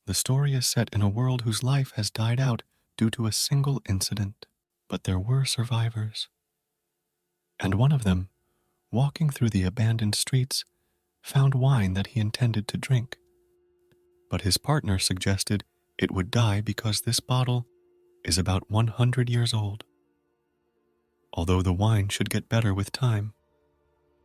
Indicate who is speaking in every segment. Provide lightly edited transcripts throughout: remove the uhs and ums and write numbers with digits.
Speaker 1: The story is set in a world whose life has died out due to a single incident, but there were survivors. And one of them, walking through the abandoned streets, found wine that he intended to drink. But his partner suggested it would die because this bottle is about 100 years old. Although the wine should get better with time,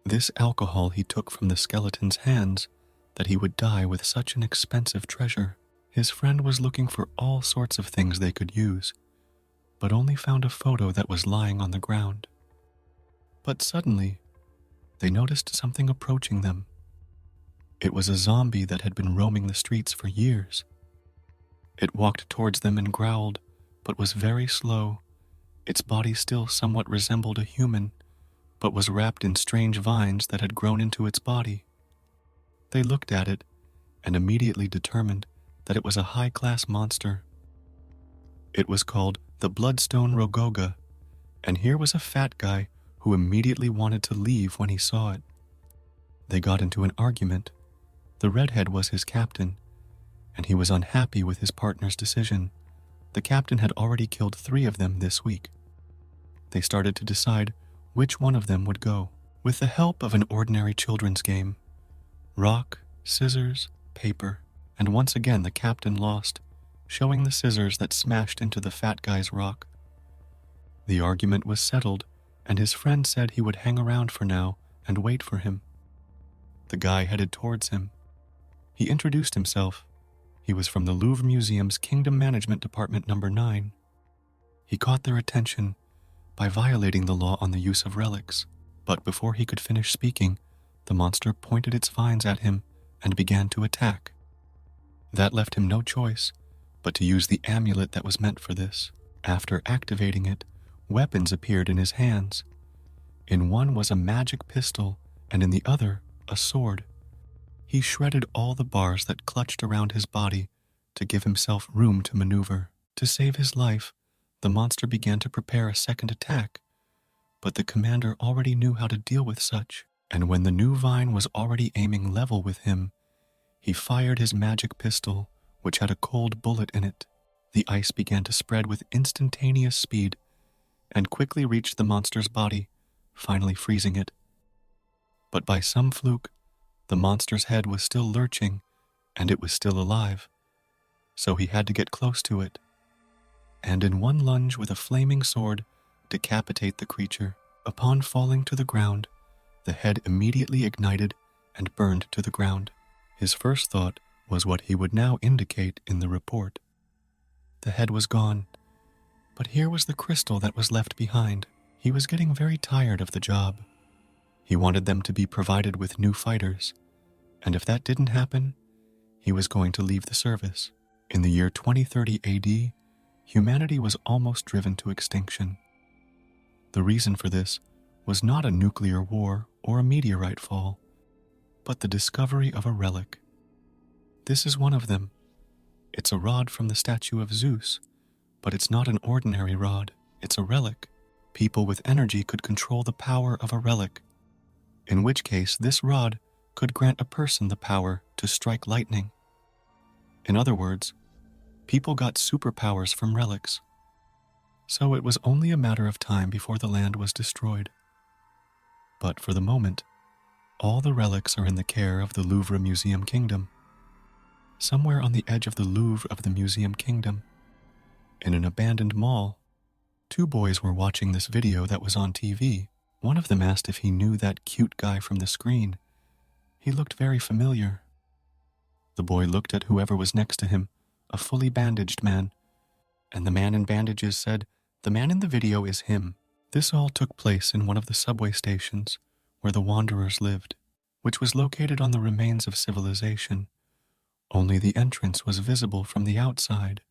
Speaker 1: this alcohol he took from the skeleton's hands that he would die with such an expensive treasure. His friend was looking for all sorts of things they could use, but only found a photo that was lying on the ground. But suddenly, they noticed something approaching them. It was a zombie that had been roaming the streets for years. It walked towards them and growled, but was very slow. Its body still somewhat resembled a human, but was wrapped in strange vines that had grown into its body. They looked at it and immediately determined that it was a high-class monster. It was called the Bloodstone Rogoga, and here was a fat guy who immediately wanted to leave when he saw it. They got into an argument. The redhead was his captain, and he was unhappy with his partner's decision. The captain had already killed 3 of them this week. They started to decide which one of them would go. With the help of an ordinary children's game, rock, scissors, paper, and once again the captain lost, showing the scissors that smashed into the fat guy's rock. The argument was settled, and his friend said he would hang around for now and wait for him. The guy headed towards him. He introduced himself. He was from the Louvre Museum's Kingdom Management Department number 9. He caught their attention by violating the law on the use of relics, but before he could finish speaking, the monster pointed its vines at him and began to attack. That left him no choice but to use the amulet that was meant for this. After activating it, weapons appeared in his hands. In one was a magic pistol, and in the other, a sword. He shredded all the bars that clutched around his body to give himself room to maneuver. To save his life, the monster began to prepare a second attack, but the commander already knew how to deal with such, and when the new vine was already aiming level with him, he fired his magic pistol, which had a cold bullet in it. The ice began to spread with instantaneous speed and quickly reached the monster's body, finally freezing it. But by some fluke, the monster's head was still lurching, and it was still alive, so he had to get close to it, and in one lunge with a flaming sword, decapitate the creature. Upon falling to the ground, the head immediately ignited and burned to the ground. His first thought was what he would now indicate in the report. The head was gone, but here was the crystal that was left behind. He was getting very tired of the job. He wanted them to be provided with new fighters, and if that didn't happen, he was going to leave the service. In the year 2030 AD, humanity was almost driven to extinction. The reason for this was not a nuclear war or a meteorite fall, but the discovery of a relic. This is one of them. It's a rod from the statue of Zeus, but it's not an ordinary rod. It's a relic. People with energy could control the power of a relic, in which case this rod could grant a person the power to strike lightning. In other words, people got superpowers from relics. So it was only a matter of time before the land was destroyed. But for the moment, all the relics are in the care of the Louvre Museum Kingdom. Somewhere on the edge of the Louvre of the Museum Kingdom, in an abandoned mall, 2 boys were watching this video that was on TV. One of them asked if he knew that cute guy from the screen. He looked very familiar. The boy looked at whoever was next to him, a fully bandaged man, and the man in bandages said, "The man in the video is him." This all took place in one of the subway stations where the wanderers lived, which was located on the remains of civilization. Only the entrance was visible from the outside.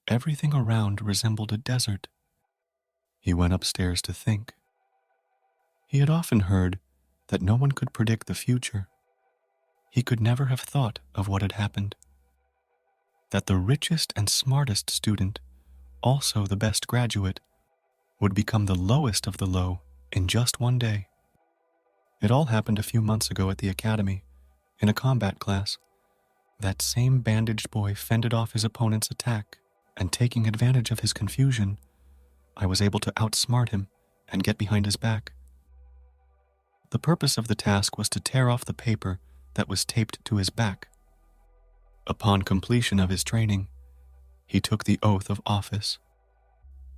Speaker 1: Everything around resembled a desert. He went upstairs to think. He had often heard that no one could predict the future. He could never have thought of what had happened. That the richest and smartest student, also the best graduate, would become the lowest of the low in just one day. It all happened a few months ago at the academy, in a combat class. That same bandaged boy fended off his opponent's attack, and taking advantage of his confusion, I was able to outsmart him and get behind his back. The purpose of the task was to tear off the paper that was taped to his back. Upon completion of his training, he took the oath of office.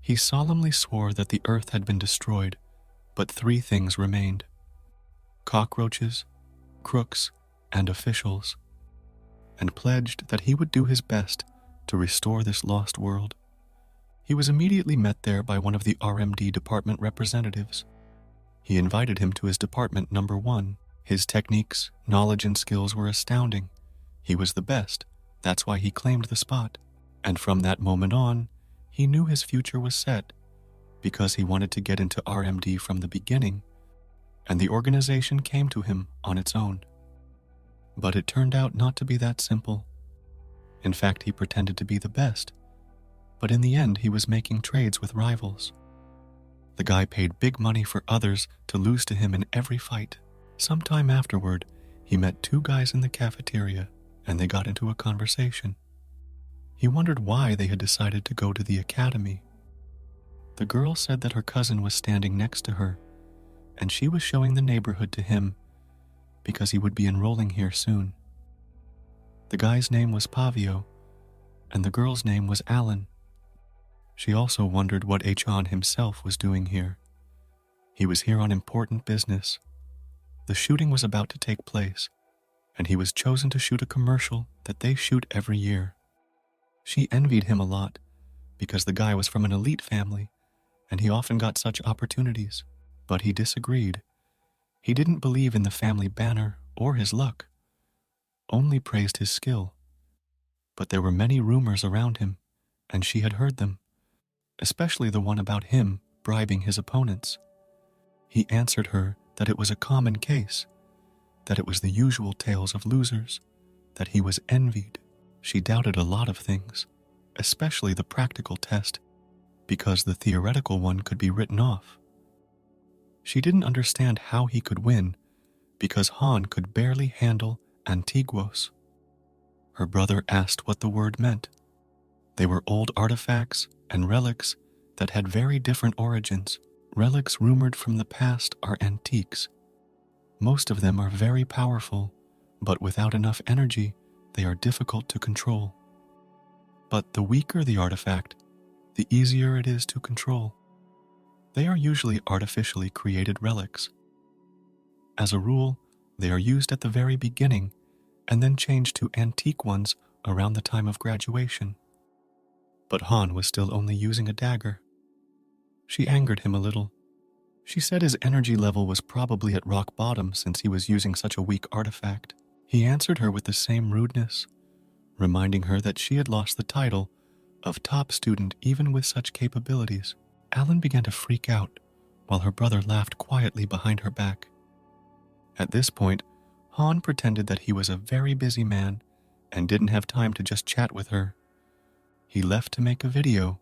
Speaker 1: He solemnly swore that the earth had been destroyed, but 3 things remained: cockroaches, crooks, and officials, and pledged that he would do his best to restore this lost world. He was immediately met there by one of the RMD department representatives. He invited him to his department number 1. His techniques, knowledge, and skills were astounding. He was the best. That's why he claimed the spot. And from that moment on, he knew his future was set, because he wanted to get into RMD from the beginning, and the organization came to him on its own. But it turned out not to be that simple. In fact, he pretended to be the best, but in the end he was making trades with rivals. The guy paid big money for others to lose to him in every fight. Sometime afterward, he met 2 guys in the cafeteria, and they got into a conversation. He wondered why they had decided to go to the academy. The girl said that her cousin was standing next to her, and she was showing the neighborhood to him because he would be enrolling here soon. The guy's name was Pavio, and the girl's name was Alan. She also wondered what Achan himself was doing here. He was here on important business. The shooting was about to take place, and he was chosen to shoot a commercial that they shoot every year. She envied him a lot because the guy was from an elite family, and he often got such opportunities, but he disagreed. He didn't believe in the family banner or his luck, only praised his skill. But there were many rumors around him, and she had heard them, especially the one about him bribing his opponents. He answered her that it was a common case, that it was the usual tales of losers, that he was envied. She doubted a lot of things, especially the practical test, because the theoretical one could be written off. She didn't understand how he could win, because Han could barely handle antiguos. Her brother asked what the word meant. They were old artifacts and relics that had very different origins. Relics rumored from the past are antiques. Most of them are very powerful, but without enough energy, they are difficult to control. But the weaker the artifact, the easier it is to control. They are usually artificially created relics. As a rule, they are used at the very beginning and then changed to antique ones around the time of graduation. But Han was still only using a dagger. She angered him a little. She said his energy level was probably at rock bottom since he was using such a weak artifact. He answered her with the same rudeness, reminding her that she had lost the title of top student even with such capabilities. Alan began to freak out, while her brother laughed quietly behind her back. At this point, Han pretended that he was a very busy man and didn't have time to just chat with her. He left to make a video.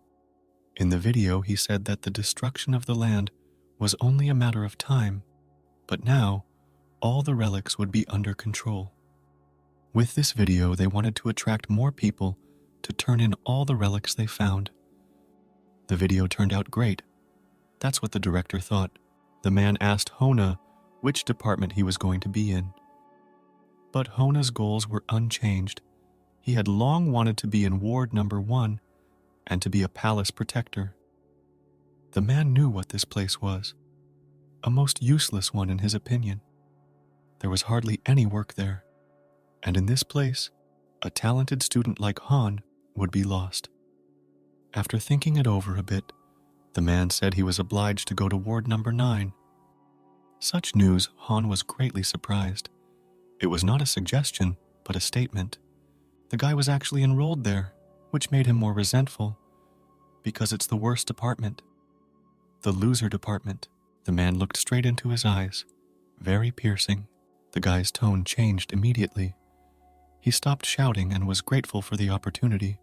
Speaker 1: In the video, he said that the destruction of the land was only a matter of time, but now, all the relics would be under control. With this video, they wanted to attract more people to turn in all the relics they found. The video turned out great. That's what the director thought. The man asked Hona which department he was going to be in. But Hona's goals were unchanged. He had long wanted to be in Ward number 1 and to be a palace protector. The man knew what this place was, a most useless one in his opinion. There was hardly any work there, and in this place, a talented student like Han would be lost. After thinking it over a bit, the man said he was obliged to go to Ward number 9. Such news, Han was greatly surprised. It was not a suggestion, but a statement. The guy was actually enrolled there, which made him more resentful, because it's the worst department. The loser department. The man looked straight into his eyes, very piercing. The guy's tone changed immediately. He stopped shouting and was grateful for the opportunity,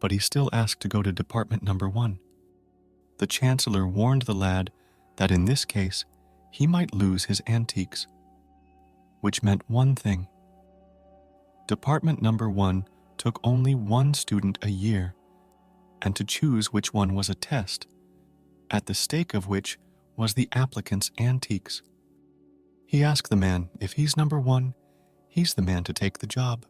Speaker 1: but he still asked to go to department number 1. The chancellor warned the lad that in this case, he might lose his antiques, which meant one thing. Department number 1 took only one student a year, and to choose which one was a test, at the stake of which was the applicant's antiques. He asked the man if he's number 1, he's the man to take the job,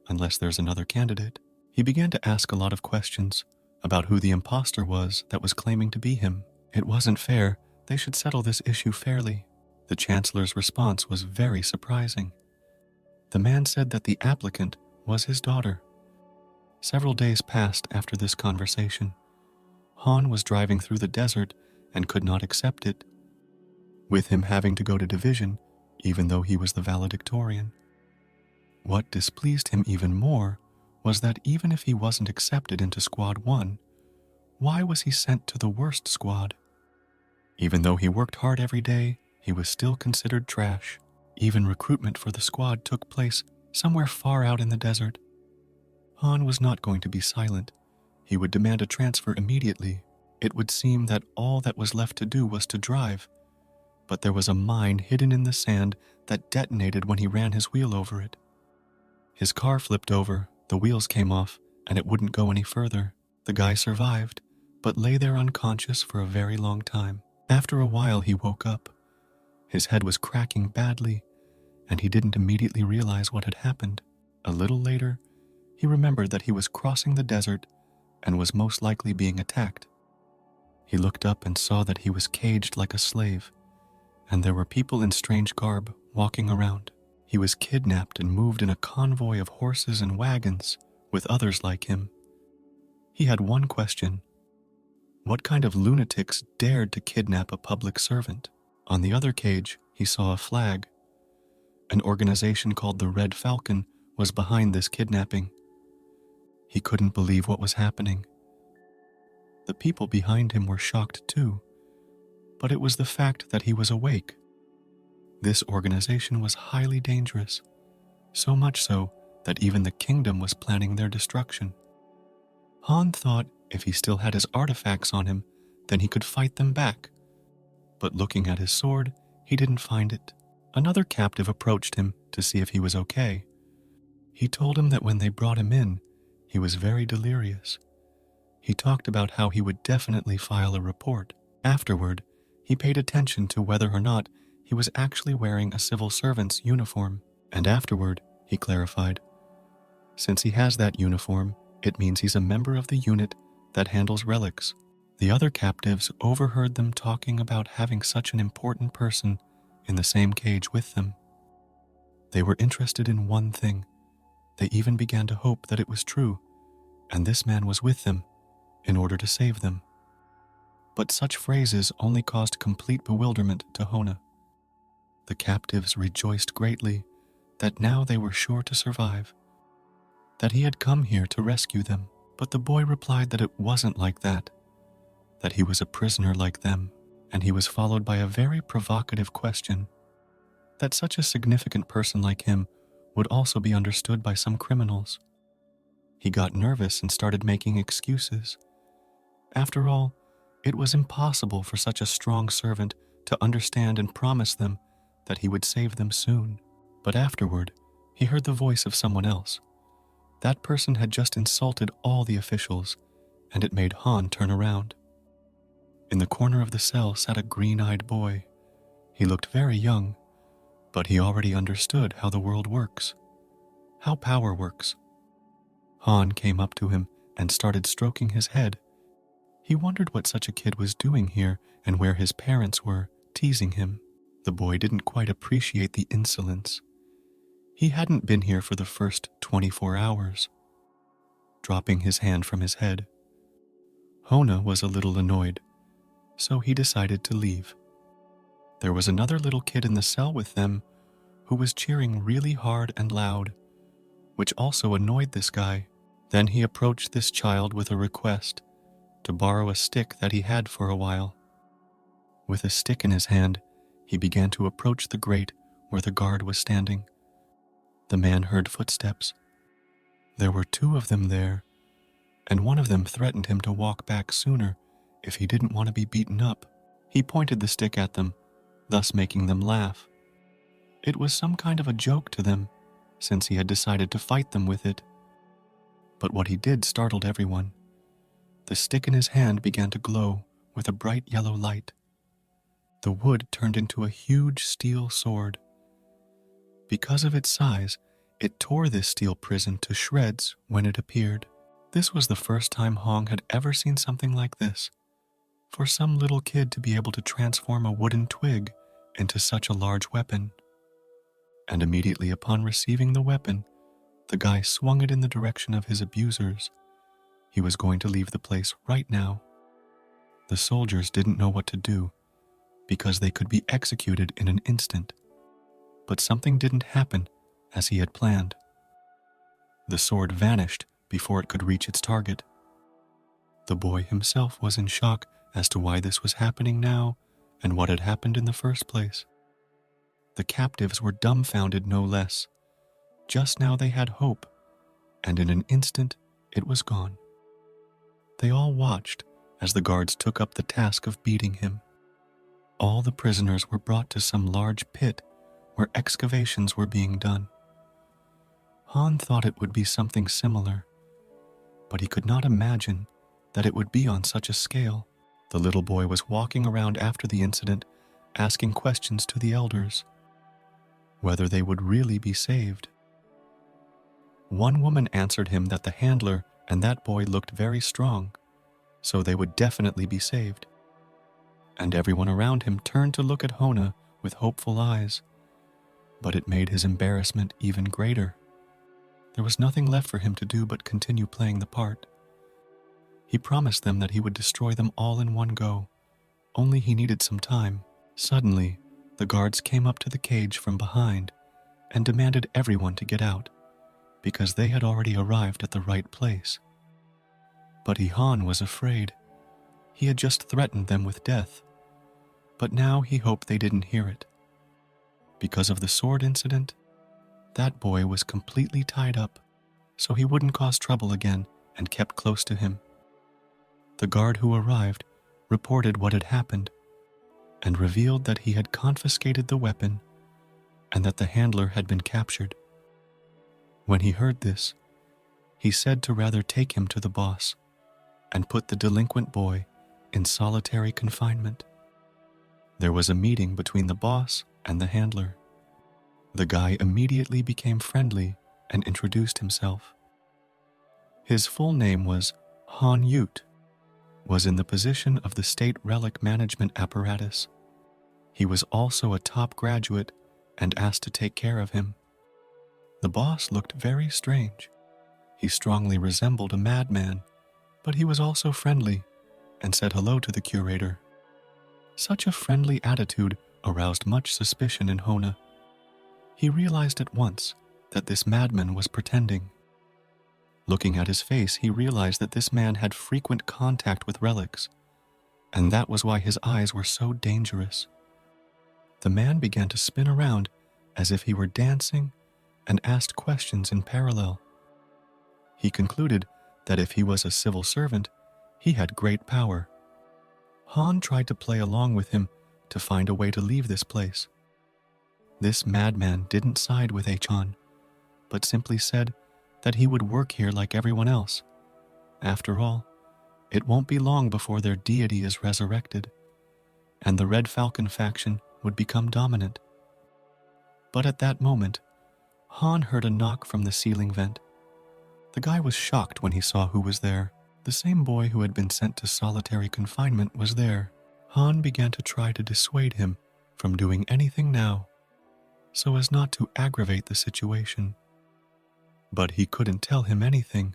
Speaker 1: unless there's another candidate. He began to ask a lot of questions about who the imposter was that was claiming to be him. It wasn't fair. They should settle this issue fairly. The chancellor's response was very surprising. The man said that the applicant was his daughter. Several days passed after this conversation. Han was driving through the desert and could not accept it, with him having to go to division even though he was the valedictorian. What displeased him even more was that even if he wasn't accepted into Squad 1, why was he sent to the worst squad? Even though he worked hard every day, he was still considered trash. Even recruitment for the squad took place somewhere far out in the desert. Han was not going to be silent. He would demand a transfer immediately. It would seem that all that was left to do was to drive, but there was a mine hidden in the sand that detonated when he ran his wheel over it. His car flipped over, the wheels came off, and it wouldn't go any further. The guy survived, but lay there unconscious for a very long time. After a while, he woke up. His head was cracking badly, and he didn't immediately realize what had happened. A little later, he remembered that he was crossing the desert and was most likely being attacked. He looked up and saw that he was caged like a slave, and there were people in strange garb walking around. He was kidnapped and moved in a convoy of horses and wagons with others like him. He had one question. What kind of lunatics dared to kidnap a public servant? On the other cage, he saw a flag. An organization called the Red Falcon was behind this kidnapping. He couldn't believe what was happening. The people behind him were shocked too, but it was the fact that he was awake. This organization was highly dangerous, so much so that even the kingdom was planning their destruction. Han thought if he still had his artifacts on him, then he could fight them back. But looking at his sword, he didn't find it. Another captive approached him to see if he was okay. He told him that when they brought him in, he was very delirious. He talked about how he would definitely file a report. Afterward, he paid attention to whether or not he was actually wearing a civil servant's uniform. And afterward, he clarified, since he has that uniform, it means he's a member of the unit that handles relics. The other captives overheard them talking about having such an important person in the same cage with them. They were interested in one thing. They even began to hope that it was true, and this man was with them in order to save them. But such phrases only caused complete bewilderment to Hona. The captives rejoiced greatly that now they were sure to survive, that he had come here to rescue them. But the boy replied that it wasn't like that he was a prisoner like them, and he was followed by a very provocative question, that such a significant person like him would also be understood by some criminals. He got nervous and started making excuses. After all, it was impossible for such a strong servant to understand and promise them that he would save them soon. But afterward, he heard the voice of someone else. That person had just insulted all the officials, and it made Han turn around. In the corner of the cell sat a green-eyed boy. He looked very young, but he already understood how the world works, how power works. Han came up to him and started stroking his head. He wondered what such a kid was doing here and where his parents were, teasing him. The boy didn't quite appreciate the insolence. He hadn't been here for the first 24 hours. Dropping his hand from his head, Hona was a little annoyed, so he decided to leave. There was another little kid in the cell with them who was cheering really hard and loud, which also annoyed this guy. Then he approached this child with a request to borrow a stick that he had for a while. With a stick in his hand, he began to approach the grate where the guard was standing. The man heard footsteps. There were 2 of them there, and one of them threatened him to walk back sooner if he didn't want to be beaten up. He pointed the stick at them, thus making them laugh. It was some kind of a joke to them, since he had decided to fight them with it. But what he did startled everyone. The stick in his hand began to glow with a bright yellow light. The wood turned into a huge steel sword. Because of its size, it tore this steel prison to shreds when it appeared. This was the first time Hong had ever seen something like this. For some little kid to be able to transform a wooden twig into such a large weapon. And immediately upon receiving the weapon, the guy swung it in the direction of his abusers. He was going to leave the place right now. The soldiers didn't know what to do because they could be executed in an instant. But something didn't happen as he had planned. The sword vanished before it could reach its target. The boy himself was in shock as to why this was happening now and what had happened in the first place. The captives were dumbfounded no less. Just now they had hope, and in an instant it was gone. They all watched as the guards took up the task of beating him. All the prisoners were brought to some large pit where excavations were being done. Han thought it would be something similar, but he could not imagine that it would be on such a scale. The little boy was walking around after the incident, asking questions to the elders, whether they would really be saved. One woman answered him that the handler and that boy looked very strong, so they would definitely be saved. And everyone around him turned to look at Hona with hopeful eyes, but it made his embarrassment even greater. There was nothing left for him to do but continue playing the part. He promised them that he would destroy them all in one go, only he needed some time. Suddenly, the guards came up to the cage from behind and demanded everyone to get out, because they had already arrived at the right place. But Han was afraid. He had just threatened them with death, but now he hoped they didn't hear it. Because of the sword incident, that boy was completely tied up, so he wouldn't cause trouble again and kept close to him. The guard who arrived reported what had happened and revealed that he had confiscated the weapon and that the handler had been captured. When he heard this, he said to rather take him to the boss and put the delinquent boy in solitary confinement. There was a meeting between the boss and the handler. The guy immediately became friendly and introduced himself. His full name was Han Yut, was in the position of the state relic management apparatus. He was also a top graduate and asked to take care of him. The boss looked very strange. He strongly resembled a madman, but he was also friendly and said hello to the curator. Such a friendly attitude aroused much suspicion in Hona. He realized at once that this madman was pretending. Looking at his face, he realized that this man had frequent contact with relics, and that was why his eyes were so dangerous. The man began to spin around as if he were dancing and asked questions in parallel. He concluded that if he was a civil servant, he had great power. Han tried to play along with him to find a way to leave this place. This madman didn't side with Han, but simply said that he would work here like everyone else. After all, it won't be long before their deity is resurrected, and the Red Falcon faction would become dominant. But at that moment, Han heard a knock from the ceiling vent. The guy was shocked when he saw who was there. The same boy who had been sent to solitary confinement was there. Han began to try to dissuade him from doing anything now, so as not to aggravate the situation. But he couldn't tell him anything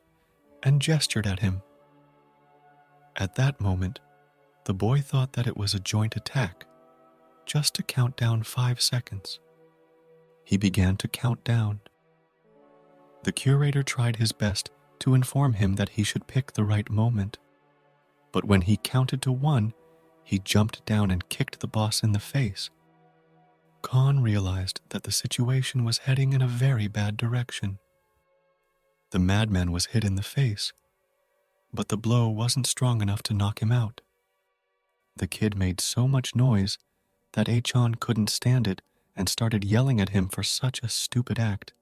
Speaker 1: and gestured at him. At that moment, the boy thought that it was a joint attack, just to count down 5 seconds. He began to count down. The curator tried his best to inform him that he should pick the right moment, but when he counted to 1, he jumped down and kicked the boss in the face. Khan realized that the situation was heading in a very bad direction. The madman was hit in the face, but the blow wasn't strong enough to knock him out. The kid made so much noise that Achan couldn't stand it and started yelling at him for such a stupid act.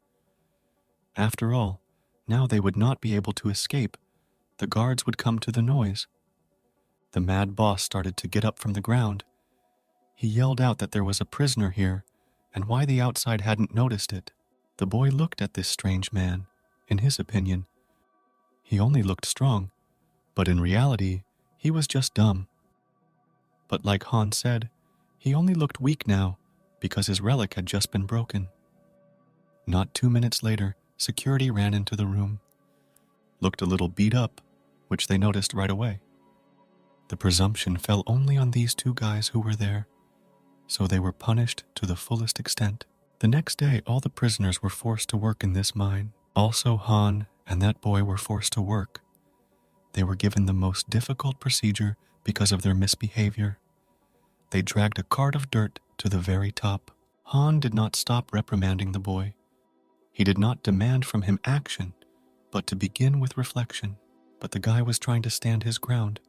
Speaker 1: After all, now they would not be able to escape. The guards would come to the noise. The mad boss started to get up from the ground. He yelled out that there was a prisoner here and why the outside hadn't noticed it. The boy looked at this strange man. In his opinion, he only looked strong, but in reality, he was just dumb. But like Han said, he only looked weak now because his relic had just been broken. Not 2 minutes later, security ran into the room. Looked a little beat up, which they noticed right away. The presumption fell only on these two guys who were there, so they were punished to the fullest extent. The next day, all the prisoners were forced to work in this mine. Also, Han and that boy were forced to work. They were given the most difficult procedure because of their misbehavior. They dragged a cart of dirt to the very top. Han did not stop reprimanding the boy. He did not demand from him action, but to begin with reflection. But the guy was trying to stand his ground.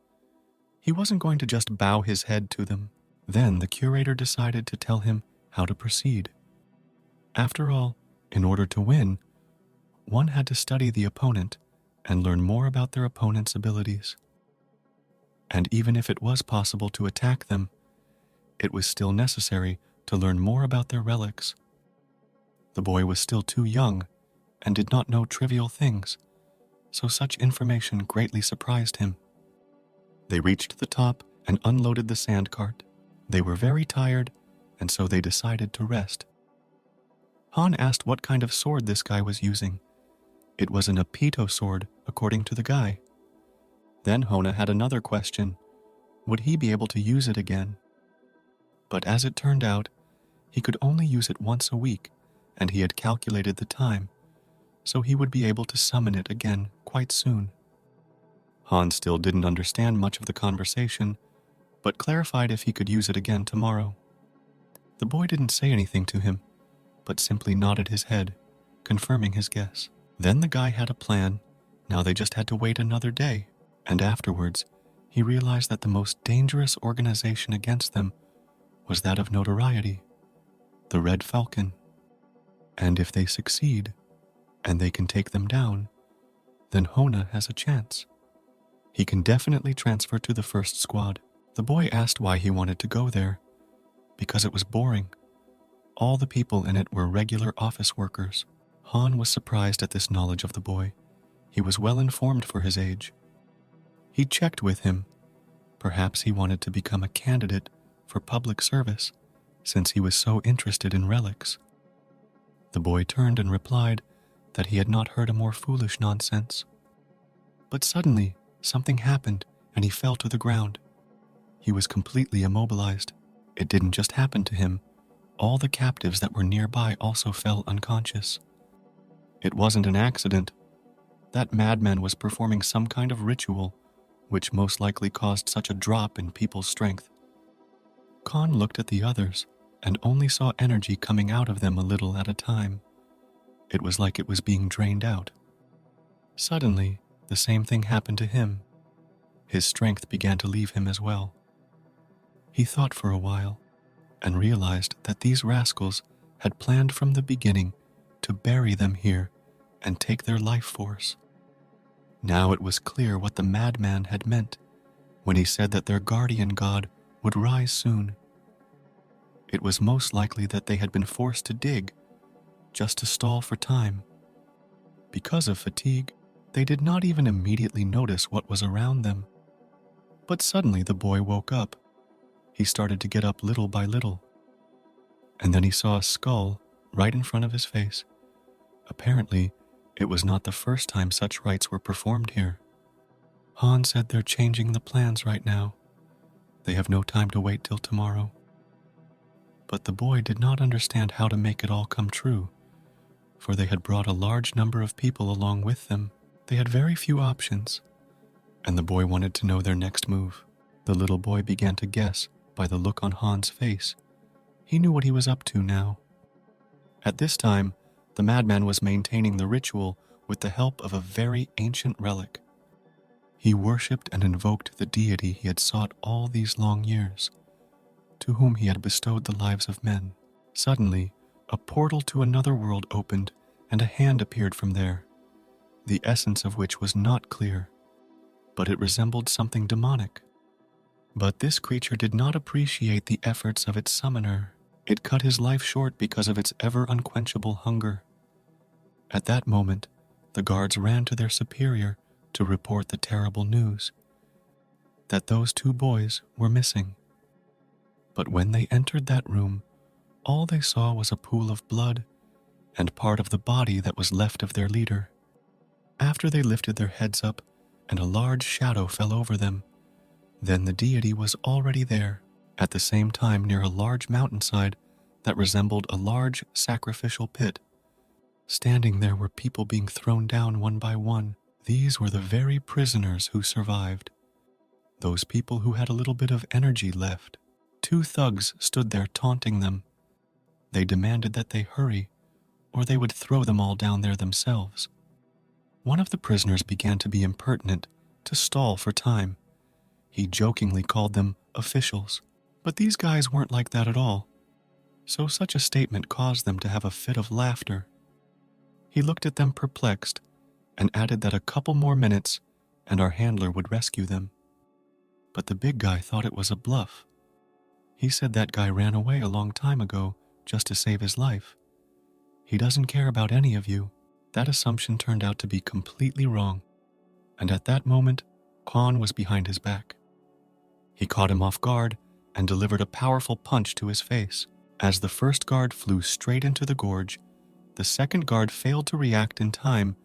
Speaker 1: He wasn't going to just bow his head to them. Then the curator decided to tell him how to proceed. After all, in order to win, one had to study the opponent and learn more about their opponent's abilities. And even if it was possible to attack them, it was still necessary to learn more about their relics. The boy was still too young and did not know trivial things, so such information greatly surprised him. They reached the top and unloaded the sand cart. They were very tired, and so they decided to rest. Han asked what kind of sword this guy was using. It was an Apito sword, according to the guy. Then Hona had another question. Would he be able to use it again? But as it turned out, he could only use it once a week, and he had calculated the time, so he would be able to summon it again quite soon. Han still didn't understand much of the conversation, but clarified if he could use it again tomorrow. The boy didn't say anything to him, but simply nodded his head, confirming his guess. Then the guy had a plan. Now they just had to wait another day, and afterwards, he realized that the most dangerous organization against them was that of notoriety, the Red Falcon. And if they succeed, and they can take them down, then Hona has a chance. He can definitely transfer to the first squad. The boy asked why he wanted to go there. Because it was boring. All the people in it were regular office workers. Han was surprised at this knowledge of the boy. He was well informed for his age. He checked with him. Perhaps he wanted to become a candidate for public service, since he was so interested in relics. The boy turned and replied that he had not heard a more foolish nonsense. But suddenly, something happened and he fell to the ground. He was completely immobilized. It didn't just happen to him. All the captives that were nearby also fell unconscious. It wasn't an accident. That madman was performing some kind of ritual, which most likely caused such a drop in people's strength. Khan looked at the others and only saw energy coming out of them a little at a time. It was like it was being drained out. Suddenly, the same thing happened to him. His strength began to leave him as well. He thought for a while and realized that these rascals had planned from the beginning to bury them here and take their life force. Now it was clear what the madman had meant when he said that their guardian god would rise soon. It was most likely that they had been forced to dig just to stall for time. Because of fatigue, they did not even immediately notice what was around them. But suddenly the boy woke up. He started to get up little by little. And then he saw a skull right in front of his face. Apparently, it was not the first time such rites were performed here. Han said they're changing the plans right now. They have no time to wait till tomorrow. But the boy did not understand how to make it all come true, for they had brought a large number of people along with them. They had very few options, and the boy wanted to know their next move. The little boy began to guess by the look on Han's face. He knew what he was up to now. At this time, the madman was maintaining the ritual with the help of a very ancient relic. He worshipped and invoked the deity he had sought all these long years, to whom he had bestowed the lives of men. Suddenly, a portal to another world opened, and a hand appeared from there, the essence of which was not clear, but it resembled something demonic. But this creature did not appreciate the efforts of its summoner. It cut his life short because of its ever-unquenchable hunger. At that moment, the guards ran to their superior to report the terrible news, that those 2 boys were missing. But when they entered that room, all they saw was a pool of blood and part of the body that was left of their leader. After they lifted their heads up and a large shadow fell over them, then the deity was already there, at the same time near a large mountainside that resembled a large sacrificial pit. Standing there were people being thrown down one by one. These were the very prisoners who survived. Those people who had a little bit of energy left. 2 thugs stood there taunting them. They demanded that they hurry, or they would throw them all down there themselves. One of the prisoners began to be impertinent, to stall for time. He jokingly called them officials, but these guys weren't like that at all. So such a statement caused them to have a fit of laughter. He looked at them perplexed and added that a couple more minutes and our handler would rescue them. But the big guy thought it was a bluff. He said that guy ran away a long time ago just to save his life. He doesn't care about any of you. That assumption turned out to be completely wrong. And at that moment, Kwan was behind his back. He caught him off guard and delivered a powerful punch to his face. As the first guard flew straight into the gorge, the second guard failed to react in time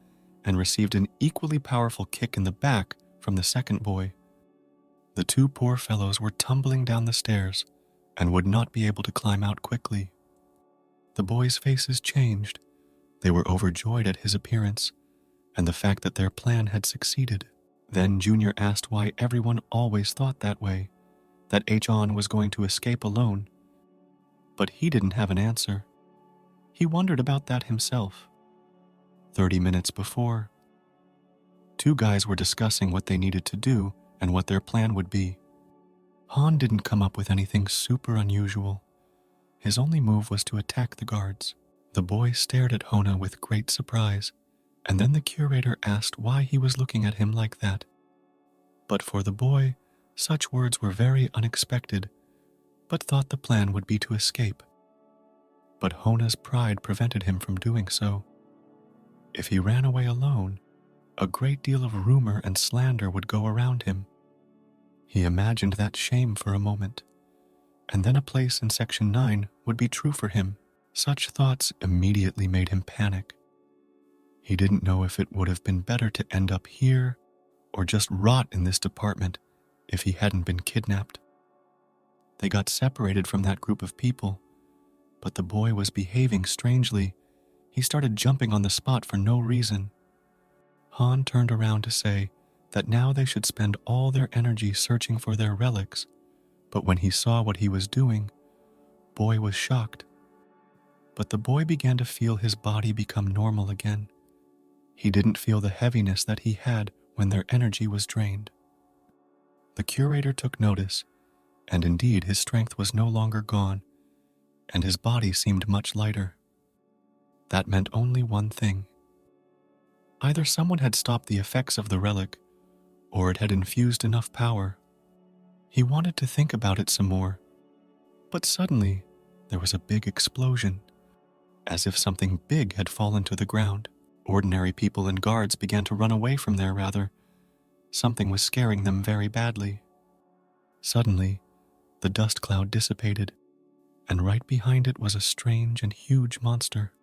Speaker 1: and received an equally powerful kick in the back from the second boy. The 2 poor fellows were tumbling down the stairs and would not be able to climb out quickly. The boys' faces changed. They were overjoyed at his appearance and the fact that their plan had succeeded. Then Junior asked why everyone always thought that way, that H-On was going to escape alone. But he didn't have an answer. He wondered about that himself. 30 minutes before, 2 guys were discussing what they needed to do and what their plan would be. Han didn't come up with anything super unusual. His only move was to attack the guards. The boy stared at Hona with great surprise, and then the curator asked why he was looking at him like that. But for the boy, such words were very unexpected, but thought the plan would be to escape. But Hona's pride prevented him from doing so. If he ran away alone, a great deal of rumor and slander would go around him. He imagined that shame for a moment, and then a place in Section 9 would be true for him. Such thoughts immediately made him panic. He didn't know if it would have been better to end up here or just rot in this department if he hadn't been kidnapped. They got separated from that group of people, but the boy was behaving strangely. He started jumping on the spot for no reason. Han turned around to say that now they should spend all their energy searching for their relics, but when he saw what he was doing, Boy was shocked. But the boy began to feel his body become normal again. He didn't feel the heaviness that he had when their energy was drained. The curator took notice, and indeed his strength was no longer gone, and his body seemed much lighter. That meant only one thing. Either someone had stopped the effects of the relic, or it had infused enough power. He wanted to think about it some more, but suddenly there was a big explosion, as if something big had fallen to the ground. Ordinary people and guards began to run away from there rather. Something was scaring them very badly. Suddenly, the dust cloud dissipated, and right behind it was a strange and huge monster.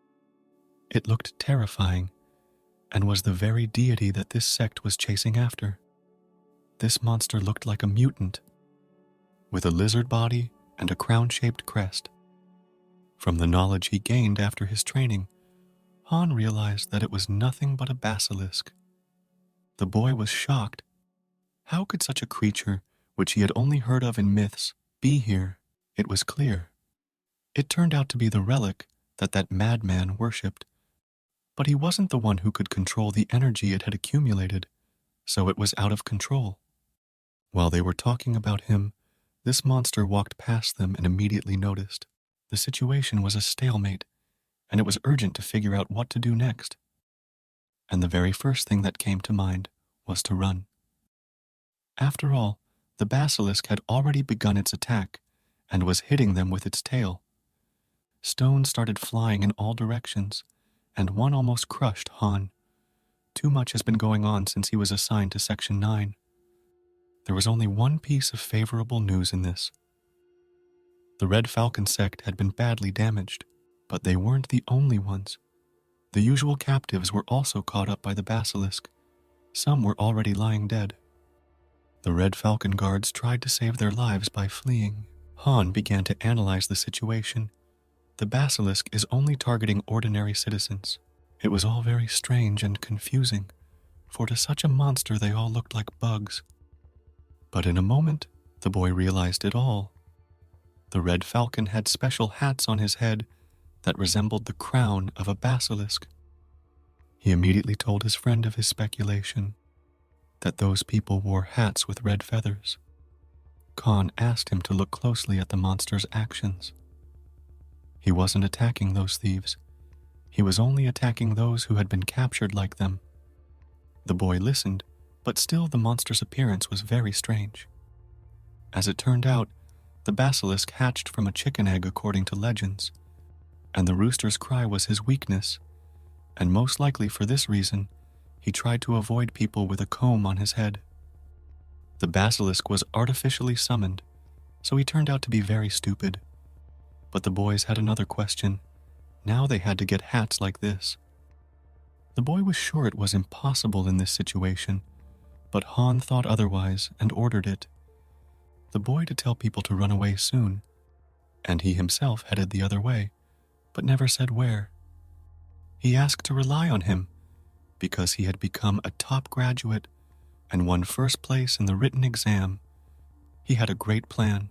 Speaker 1: It looked terrifying, and was the very deity that this sect was chasing after. This monster looked like a mutant, with a lizard body and a crown-shaped crest. From the knowledge he gained after his training, Han realized that it was nothing but a basilisk. The boy was shocked. How could such a creature, which he had only heard of in myths, be here? It was clear. It turned out to be the relic that madman worshipped. But he wasn't the one who could control the energy it had accumulated, so it was out of control. While they were talking about him, this monster walked past them and immediately noticed. The situation was a stalemate. and it was urgent to figure out what to do next. And the very first thing that came to mind was to run. After all, the basilisk had already begun its attack and was hitting them with its tail. Stones started flying in all directions, and one almost crushed Han. Too much has been going on since he was assigned to Section 9. There was only one piece of favorable news in this. The Red Falcon sect had been badly damaged, but they weren't the only ones. The usual captives were also caught up by the basilisk. Some were already lying dead. The Red Falcon guards tried to save their lives by fleeing. Han began to analyze the situation. The basilisk is only targeting ordinary citizens. It was all very strange and confusing, for to such a monster they all looked like bugs. But in a moment, the boy realized it all. The Red Falcon had special hats on his head that resembled the crown of a basilisk. He immediately told his friend of his speculation, that those people wore hats with red feathers. Khan asked him to look closely at the monster's actions. He wasn't attacking those thieves. He was only attacking those who had been captured like them. The boy listened, but still the monster's appearance was very strange. As it turned out, the basilisk hatched from a chicken egg according to legends, and the rooster's cry was his weakness, and most likely for this reason, he tried to avoid people with a comb on his head. The basilisk was artificially summoned, so he turned out to be very stupid. But the boys had another question. Now they had to get hats like this. The boy was sure it was impossible in this situation, but Han thought otherwise and ordered it. The boy to tell people to run away soon, and he himself headed the other way, but never said where. He asked to rely on him, because he had become a top graduate and won first place in the written exam. He had a great plan.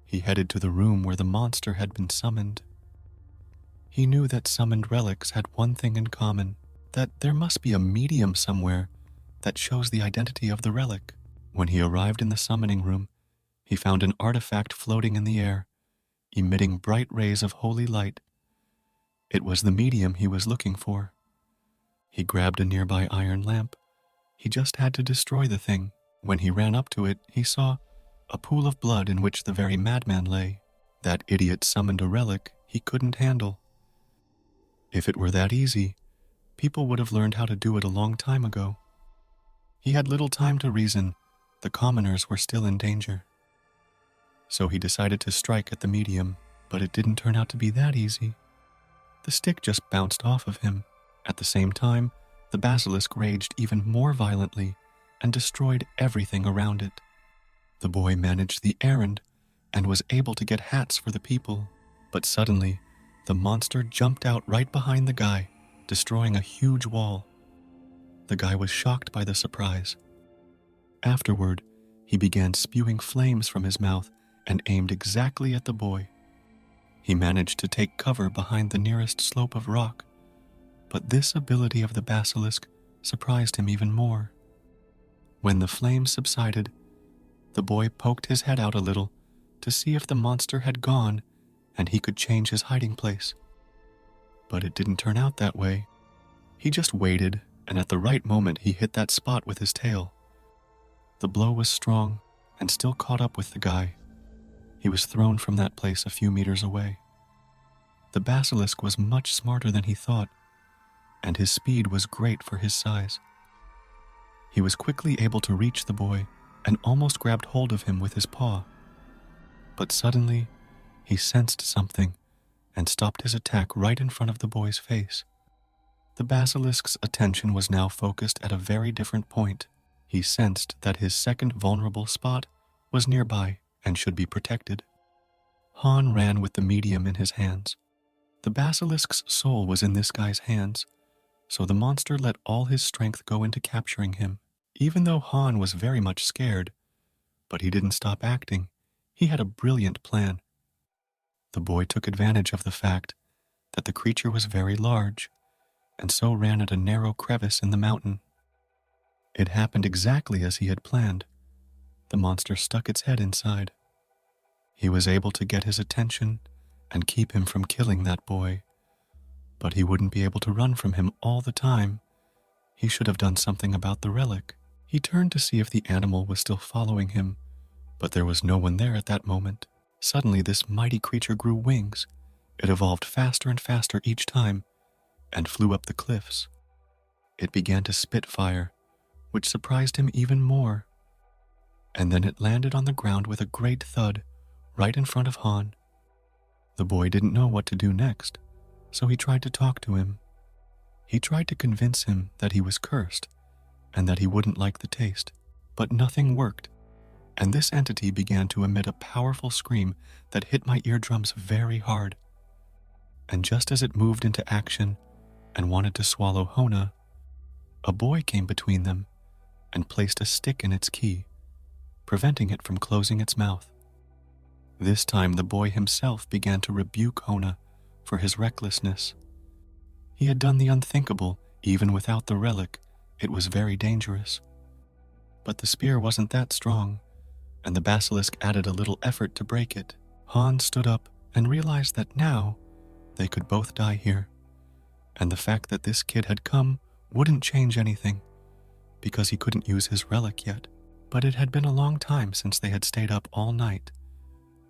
Speaker 1: He headed to the room where the monster had been summoned. He knew that summoned relics had one thing in common, that there must be a medium somewhere that shows the identity of the relic. When he arrived in the summoning room, he found an artifact floating in the air, emitting bright rays of holy light. It was the medium he was looking for. He grabbed a nearby iron lamp. He just had to destroy the thing. When he ran up to it, he saw a pool of blood in which the very madman lay. That idiot summoned a relic he couldn't handle. If it were that easy, people would have learned how to do it a long time ago. He had little time to reason. The commoners were still in danger. So he decided to strike at the medium, but it didn't turn out to be that easy. The stick just bounced off of him. At the same time, the basilisk raged even more violently and destroyed everything around it. The boy managed the errand and was able to get hats for the people, but suddenly, the monster jumped out right behind the guy, destroying a huge wall. The guy was shocked by the surprise. Afterward, he began spewing flames from his mouth and aimed exactly at the boy. He managed to take cover behind the nearest slope of rock, but this ability of the basilisk surprised him even more. When the flames subsided, the boy poked his head out a little to see if the monster had gone and he could change his hiding place. But it didn't turn out that way. He just waited, and at the right moment he hit that spot with his tail. The blow was strong and still caught up with the guy. He was thrown from that place a few meters away. The basilisk was much smarter than he thought, and his speed was great for his size. He was quickly able to reach the boy and almost grabbed hold of him with his paw. But suddenly, he sensed something and stopped his attack right in front of the boy's face. The basilisk's attention was now focused at a very different point. He sensed that his second vulnerable spot was nearby and should be protected. Han ran with the medium in his hands. The basilisk's soul was in this guy's hands, so the monster let all his strength go into capturing him. Even though Han was very much scared, but he didn't stop acting. He had a brilliant plan. The boy took advantage of the fact that the creature was very large, and so ran at a narrow crevice in the mountain. It happened exactly as he had planned. The monster stuck its head inside. He was able to get his attention and keep him from killing that boy, But he wouldn't be able to run from him all the time. He should have done something about the relic. He turned to see if the animal was still following him, but there was no one there at that moment. Suddenly, this mighty creature grew wings. It evolved faster and faster each time and flew up the cliffs. It began to spit fire, which surprised him even more. And then it landed on the ground with a great thud right in front of Han. The boy didn't know what to do next, so he tried to talk to him. He tried to convince him that he was cursed and that he wouldn't like the taste, but nothing worked, and this entity began to emit a powerful scream that hit my eardrums very hard. And just as it moved into action and wanted to swallow Hona, a boy came between them and placed a stick in its key, preventing it from closing its mouth. This time the boy himself began to rebuke Hona for his recklessness. He had done the unthinkable. Even without the relic, it was very dangerous. But the spear wasn't that strong, and the basilisk added a little effort to break it. Han stood up and realized that now they could both die here, and the fact that this kid had come wouldn't change anything, because he couldn't use his relic yet. But it had been a long time since they had stayed up all night,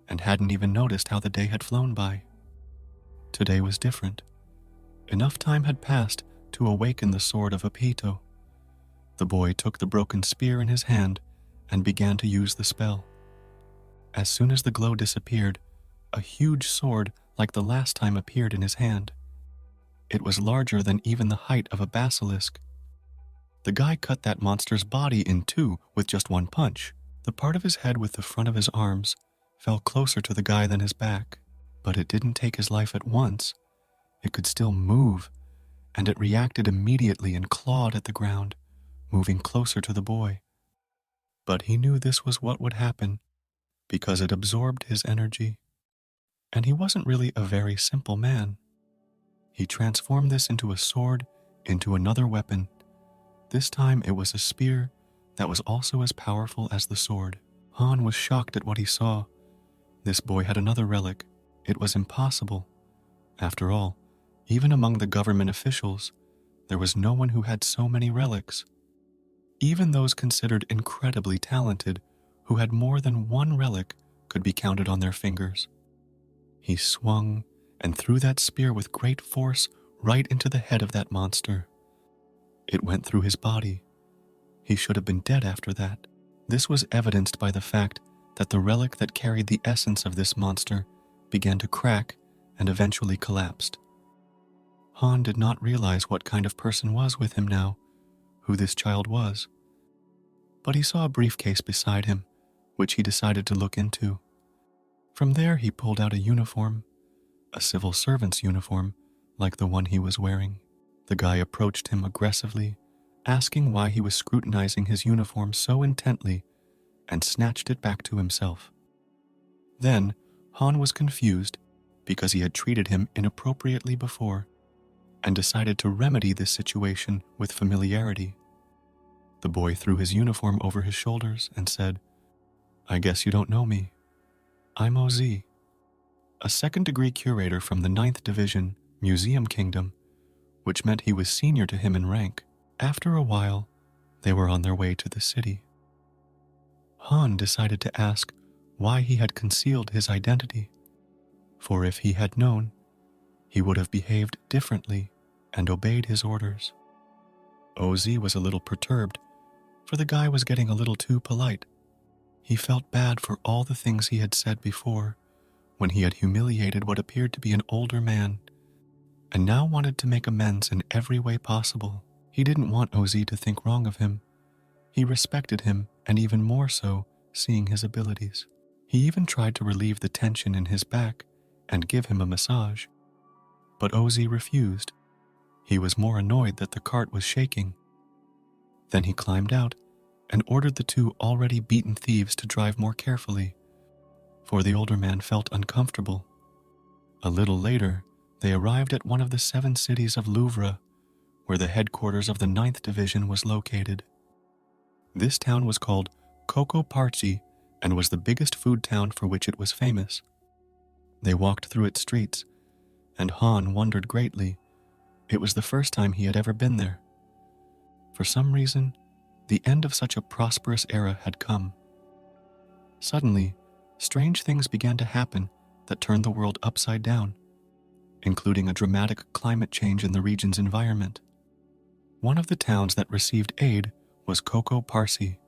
Speaker 1: and hadn't even noticed how the day had flown by. Today was different. Enough time had passed to awaken the sword of Apito. The boy took the broken spear in his hand and began to use the spell. As soon as the glow disappeared, a huge sword like the last time appeared in his hand. It was larger than even the height of a basilisk. The guy cut that monster's body in two with just one punch. The part of his head with the front of his arms fell closer to the guy than his back, but it didn't take his life at once. It could still move, and it reacted immediately and clawed at the ground, moving closer to the boy. But he knew this was what would happen, because it absorbed his energy. And he wasn't really a very simple man. He transformed this into a sword, into another weapon. This time it was a spear that was also as powerful as the sword. Han was shocked at what he saw. This boy had another relic. It was impossible. After all, even among the government officials, there was no one who had so many relics. Even those considered incredibly talented, who had more than one relic, could be counted on their fingers. He swung and threw that spear with great force right into the head of that monster. It went through his body. He should have been dead after that. This was evidenced by the fact that the relic that carried the essence of this monster began to crack and eventually collapsed. Han did not realize what kind of person was with him now, who this child was. But he saw a briefcase beside him, which he decided to look into. From there he pulled out a uniform, a civil servant's uniform, like the one he was wearing. The guy approached him aggressively, asking why he was scrutinizing his uniform so intently, and snatched it back to himself. Then, Han was confused because he had treated him inappropriately before, and decided to remedy this situation with familiarity. The boy threw his uniform over his shoulders and said, "I guess you don't know me. I'm OZ, a second-degree curator from the 9th Division, Museum Kingdom, which meant he was senior to him in rank. After a while, they were on their way to the city. Han decided to ask why he had concealed his identity, for if he had known, he would have behaved differently and obeyed his orders. OZ was a little perturbed, for the guy was getting a little too polite. He felt bad for all the things he had said before, when he had humiliated what appeared to be an older man, and now wanted to make amends in every way possible. He didn't want OZ to think wrong of him. He respected him, and even more so, seeing his abilities. He even tried to relieve the tension in his back and give him a massage. But OZ refused. He was more annoyed that the cart was shaking. Then he climbed out and ordered the two already beaten thieves to drive more carefully, for the older man felt uncomfortable. A little later, they arrived at one of the 7 cities of Louvre, where the headquarters of the 9th Division was located. This town was called Coco Parchi and was the biggest food town for which it was famous. They walked through its streets, and Han wondered greatly It was the first time he had ever been there. For some reason, the end of such a prosperous era had come. Suddenly, strange things began to happen that turned the world upside down, including a dramatic climate change in the region's environment. One of the towns that received aid was Coco Parsi,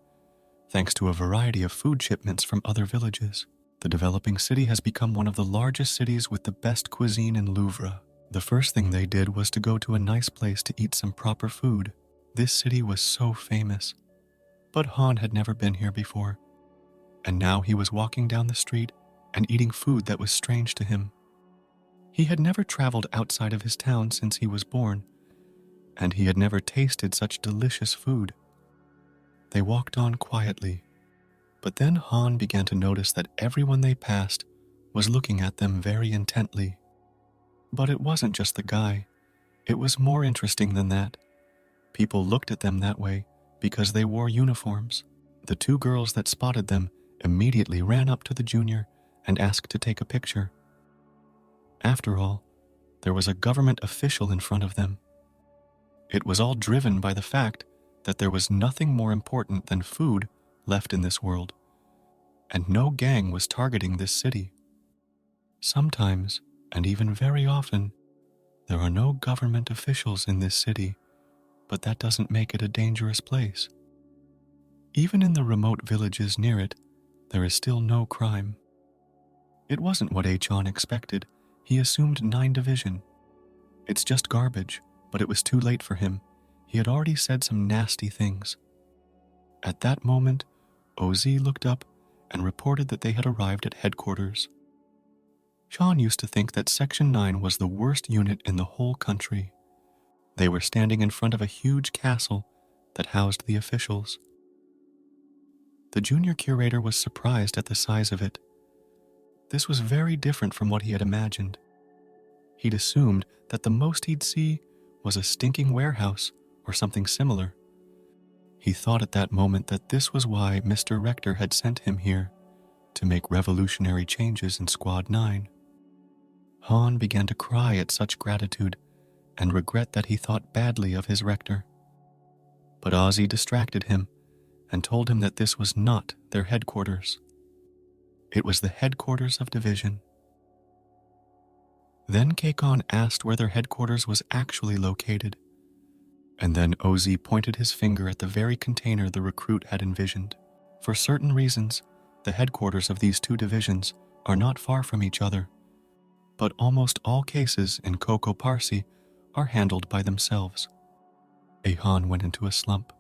Speaker 1: thanks to a variety of food shipments from other villages. The developing city has become one of the largest cities with the best cuisine in Louvre. The first thing they did was to go to a nice place to eat some proper food. This city was so famous, but Han had never been here before, and now he was walking down the street and eating food that was strange to him. He had never traveled outside of his town since he was born, and he had never tasted such delicious food. They walked on quietly, but then Han began to notice that everyone they passed was looking at them very intently. But it wasn't just the guy. It was more interesting than that. People looked at them that way because they wore uniforms. The two girls that spotted them immediately ran up to the junior and asked to take a picture. After all, there was a government official in front of them. It was all driven by the fact that there was nothing more important than food left in this world, and no gang was targeting this city. Sometimes, and even very often, there are no government officials in this city, but that doesn't make it a dangerous place. Even in the remote villages near it, there is still no crime. It wasn't what Achan expected. He assumed 9 division. It's just garbage, but it was too late for him. He had already said some nasty things. At that moment, OZ looked up and reported that they had arrived at headquarters. Sean used to think that Section 9 was the worst unit in the whole country. They were standing in front of a huge castle that housed the officials. The junior curator was surprised at the size of it. This was very different from what he had imagined. He'd assumed that the most he'd see was a stinking warehouse or something similar. He thought at that moment that this was why Mr. Rector had sent him here, to make revolutionary changes in Squad 9. Han began to cry at such gratitude and regret that he thought badly of his rector. But Ozzy distracted him and told him that this was not their headquarters. It was the headquarters of division. Then Keikon asked where their headquarters was actually located, and then OZ pointed his finger at the very container the recruit had envisioned. For certain reasons, the headquarters of these 2 divisions are not far from each other, but almost all cases in Coco Parsi are handled by themselves. Ahan went into a slump.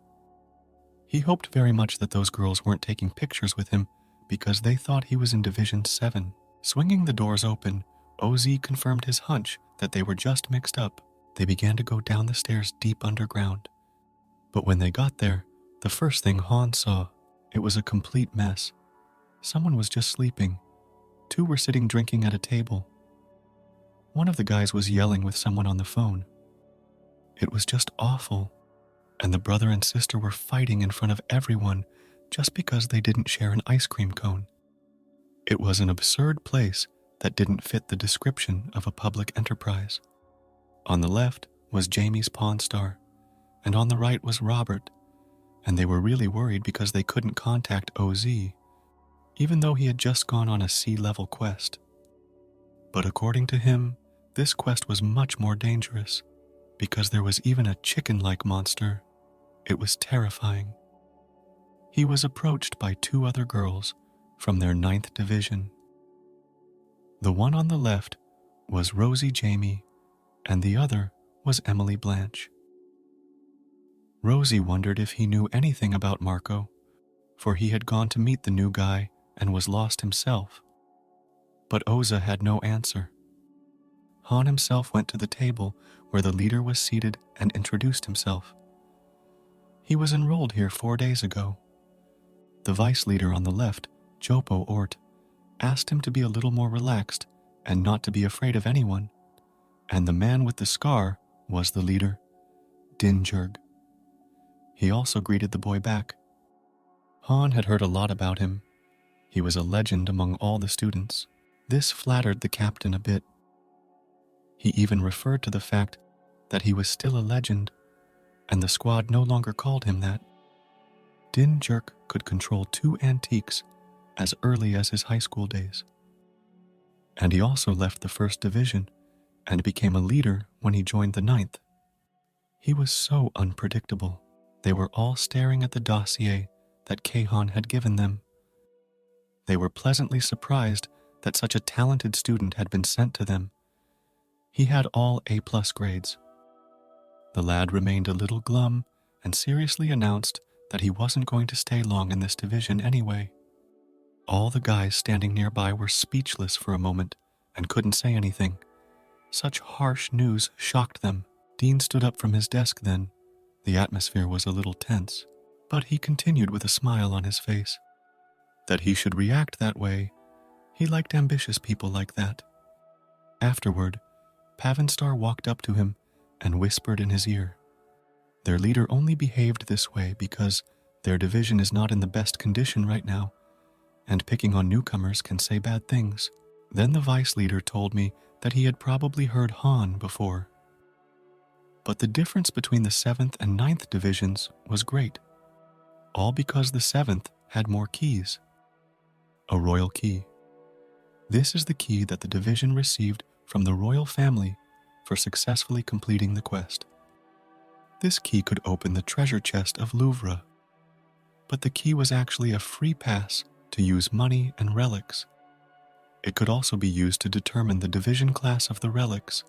Speaker 1: He hoped very much that those girls weren't taking pictures with him because they thought he was in Division 7. Swinging the doors open, OZ confirmed his hunch that they were just mixed up. They began to go down the stairs deep underground. But when they got there, the first thing Han saw, it was a complete mess. Someone was just sleeping. 2 were sitting drinking at a table. One of the guys was yelling with someone on the phone. It was just awful. And the brother and sister were fighting in front of everyone just because they didn't share an ice cream cone. It was an absurd place that didn't fit the description of a public enterprise. On the left was Jamie's Pawn Star, and on the right was Robert, and they were really worried because they couldn't contact OZ, even though he had just gone on a sea-level quest. But according to him, this quest was much more dangerous, because there was even a chicken-like monster. It was terrifying. He was approached by 2 other girls from their 9th division. The one on the left was Rosie Jamie, and the other was Emily Blanche. Rosie wondered if he knew anything about Marco, for he had gone to meet the new guy and was lost himself. But Oza had no answer. Han himself went to the table where the leader was seated and introduced himself. He was enrolled here 4 days ago. The vice leader on the left, Jopo Ort, asked him to be a little more relaxed and not to be afraid of anyone. And the man with the scar was the leader, Dinjurg. He also greeted the boy back. Han had heard a lot about him. He was a legend among all the students. This flattered the captain a bit. He even referred to the fact that he was still a legend, and the squad no longer called him that. Din Jerk could control 2 antiques as early as his high school days. And he also left the 1st Division and became a leader when he joined the 9th. He was so unpredictable. They were all staring at the dossier that Keihan had given them. They were pleasantly surprised that such a talented student had been sent to them. He had all A+ grades. The lad remained a little glum and seriously announced that he wasn't going to stay long in this division anyway. All the guys standing nearby were speechless for a moment and couldn't say anything. Such harsh news shocked them. Dean stood up from his desk then. The atmosphere was a little tense, but he continued with a smile on his face. That he should react that way, he liked ambitious people like that. Afterward, Pavenstar walked up to him and whispered in his ear. Their leader only behaved this way because their division is not in the best condition right now, and picking on newcomers can say bad things. Then the vice leader told me that he had probably heard Han before. But the difference between the 7th and 9th divisions was great, all because the 7th had more keys. A royal key. This is the key that the division received from the royal family for successfully completing the quest. This key could open the treasure chest of Louvre, but the key was actually a free pass to use money and relics. It could also be used to determine the division class of the relics.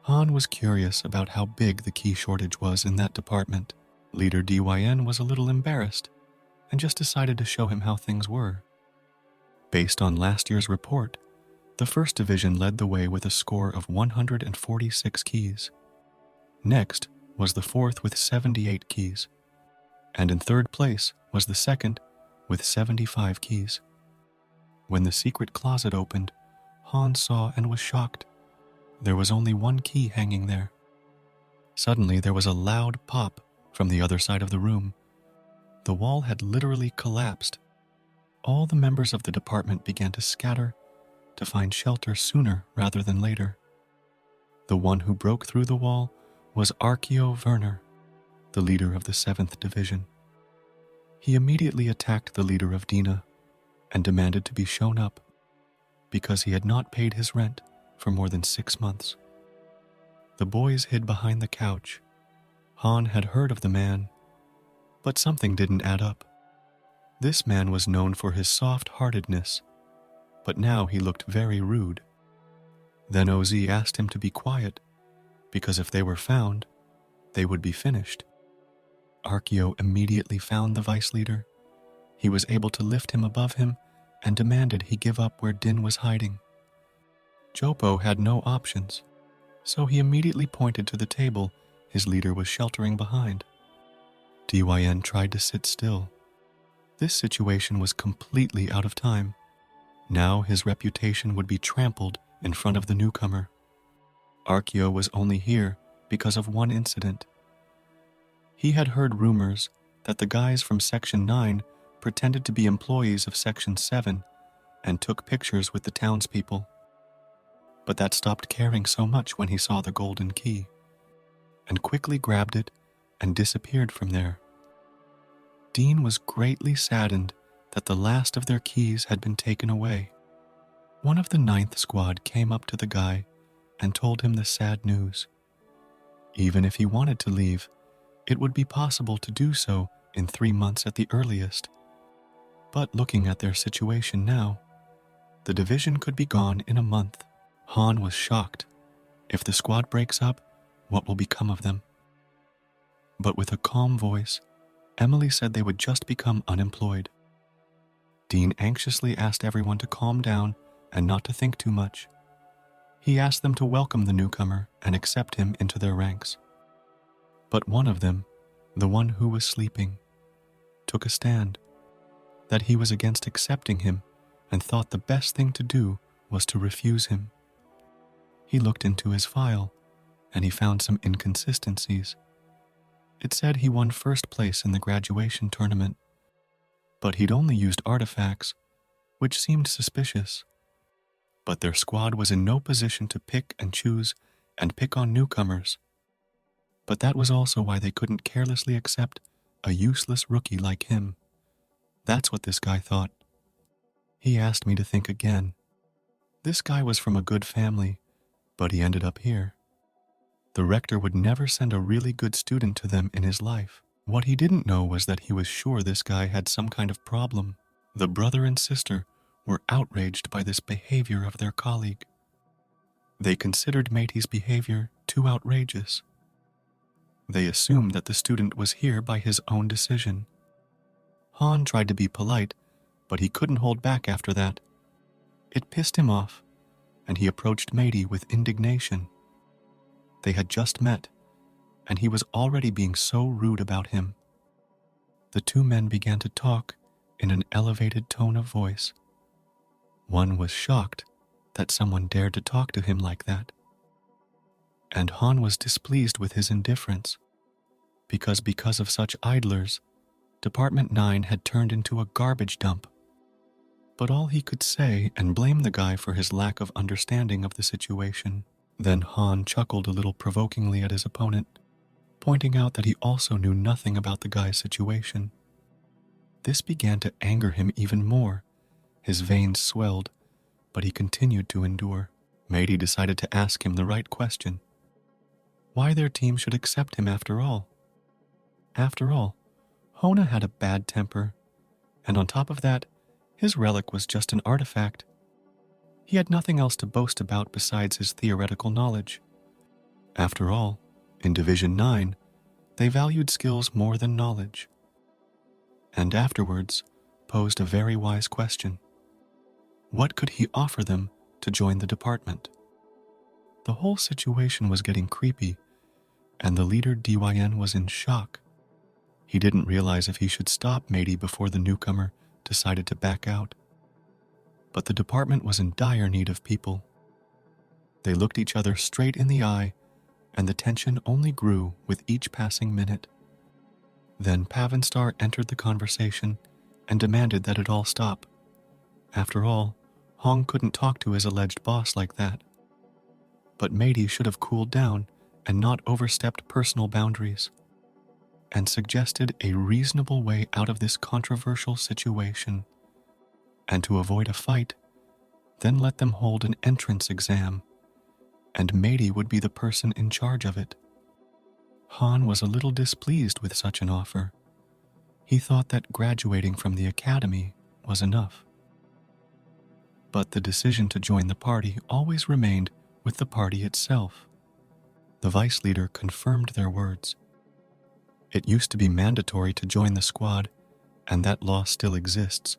Speaker 1: Han was curious about how big the key shortage was in that department. Leader DYN was a little embarrassed and just decided to show him how things were. Based on last year's report, the 1st Division led the way with a score of 146 keys. Next was the 4th with 78 keys, and in 3rd place was the 2nd with 75 keys. When the secret closet opened, Han saw and was shocked. There was only 1 key hanging there. Suddenly there was a loud pop from the other side of the room. The wall had literally collapsed. All the members of the department began to scatter to find shelter sooner rather than later. The one who broke through the wall was Arkeo Werner, the leader of the 7th Division. He immediately attacked the leader of Dina and demanded to be shown up because he had not paid his rent for more than 6 months. The boys hid behind the couch. Han had heard of the man, but something didn't add up. This man was known for his soft-heartedness, but now he looked very rude. Then OZ asked him to be quiet, because if they were found, they would be finished. Arkeo immediately found the vice leader. He was able to lift him above him and demanded he give up where Din was hiding. Jopo had no options, so he immediately pointed to the table his leader was sheltering behind. DYN tried to sit still. This situation was completely out of time. Now his reputation would be trampled in front of the newcomer. Arkeo was only here because of one incident. He had heard rumors that the guys from Section 9 pretended to be employees of Section 7 and took pictures with the townspeople. But that stopped caring so much when he saw the golden key, and quickly grabbed it and disappeared from there. Dean was greatly saddened that the last of their keys had been taken away. One of the 9th squad came up to the guy and told him the sad news. Even if he wanted to leave, it would be possible to do so in 3 months at the earliest. But looking at their situation now, the division could be gone in a month. Han was shocked. If the squad breaks up, what will become of them? But with a calm voice, Emily said they would just become unemployed. Dean anxiously asked everyone to calm down and not to think too much. He asked them to welcome the newcomer and accept him into their ranks. But one of them, the one who was sleeping, took a stand, that he was against accepting him and thought the best thing to do was to refuse him. He looked into his file, and he found some inconsistencies. It said he won first place in the graduation tournament, but he'd only used artifacts, which seemed suspicious. But their squad was in no position to pick and choose and pick on newcomers, But that was also why they couldn't carelessly accept a useless rookie like him. That's what this guy thought. He asked me to think again. This guy was from a good family, but he ended up here. The rector would never send a really good student to them in his life. What he didn't know was that he was sure this guy had some kind of problem. The brother and sister were outraged by this behavior of their colleague. They considered Matey's behavior too outrageous. They assumed that the student was here by his own decision. Han tried to be polite, but he couldn't hold back after that. It pissed him off, and he approached Matey with indignation. They had just met, and he was already being so rude about him. The two men began to talk in an elevated tone of voice. One was shocked that someone dared to talk to him like that. And Han was displeased with his indifference, because of such idlers, Department 9 had turned into a garbage dump. But all he could say and blame the guy for his lack of understanding of the situation. Then Han chuckled a little provokingly at his opponent, pointing out that he also knew nothing about the guy's situation. This began to anger him even more. His veins swelled, but he continued to endure. Matey decided to ask him the right question. Why their team should accept him after all. After all, Hona had a bad temper, and on top of that, his relic was just an artifact. He had nothing else to boast about besides his theoretical knowledge. After all, in Division 9, they valued skills more than knowledge. And afterwards, posed a very wise question. What could he offer them to join the department? The whole situation was getting creepy, and the leader DYN was in shock. He didn't realize if he should stop Matey before the newcomer decided to back out. But the department was in dire need of people. They looked each other straight in the eye, and the tension only grew with each passing minute. Then Pavenstar entered the conversation and demanded that it all stop. After all, Hong couldn't talk to his alleged boss like that. But Matey should have cooled down and not overstepped personal boundaries, and suggested a reasonable way out of this controversial situation. And to avoid a fight, then let them hold an entrance exam, and Matey would be the person in charge of it. Han was a little displeased with such an offer. He thought that graduating from the academy was enough. But the decision to join the party always remained with the party itself. The vice leader confirmed their words. It used to be mandatory to join the squad, and that law still exists.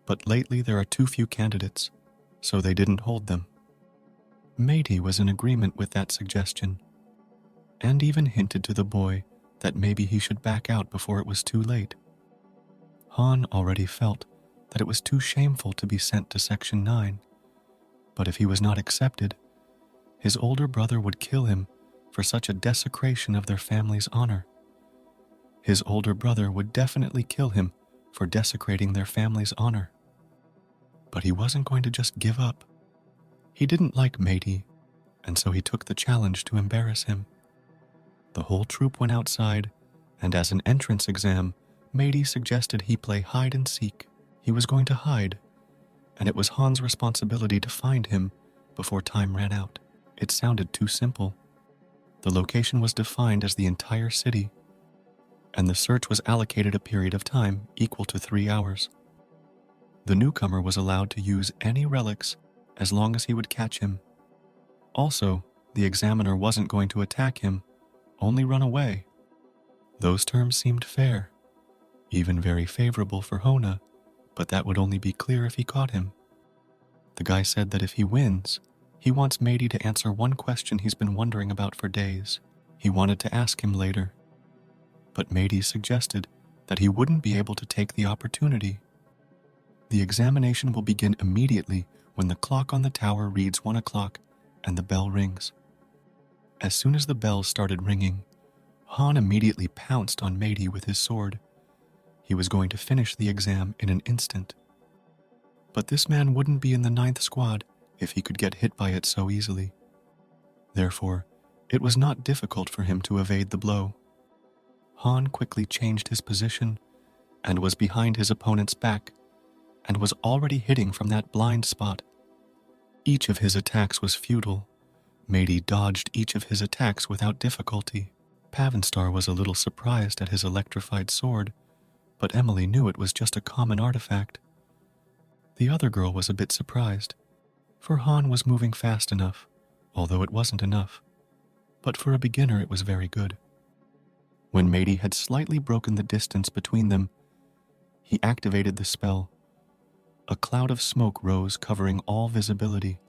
Speaker 1: But lately there are too few candidates, so they didn't hold them. Matey was in agreement with that suggestion, and even hinted to the boy that maybe he should back out before it was too late. Han already felt that it was too shameful to be sent to Section 9, but if he was not accepted, his older brother would kill him for such a desecration of their family's honor. His older brother would definitely kill him for desecrating their family's honor. But he wasn't going to just give up. He didn't like Matey, and so he took the challenge to embarrass him. The whole troop went outside, and as an entrance exam, Matey suggested he play hide and seek. He was going to hide, and it was Han's responsibility to find him before time ran out. It sounded too simple. The location was defined as the entire city, and the search was allocated a period of time equal to 3 hours. The newcomer was allowed to use any relics as long as he would catch him. Also, the examiner wasn't going to attack him, only run away. Those terms seemed fair, even very favorable for Hona, but that would only be clear if he caught him. The guy said that if he wins, he wants Matey to answer one question he's been wondering about for days. He wanted to ask him later, but Matey suggested that he wouldn't be able to take the opportunity. The examination will begin immediately when the clock on the tower reads 1 o'clock and the bell rings. As soon as the bells started ringing, Han immediately pounced on Matey with his sword. He was going to finish the exam in an instant. But this man wouldn't be in the 9th squad if he could get hit by it so easily. Therefore, It was not difficult for him to evade the blow. Han quickly changed his position and was behind his opponent's back and was already hitting from that blind spot. Each of his attacks was futile. Matey dodged each of his attacks without difficulty. Pavenstar was a little surprised at his electrified sword, but Emily knew it was just a common artifact. The other girl was a bit surprised, for Han was moving fast enough, although it wasn't enough. But for a beginner it was very good. When Matey had slightly broken the distance between them, he activated the spell. A cloud of smoke rose covering all visibility.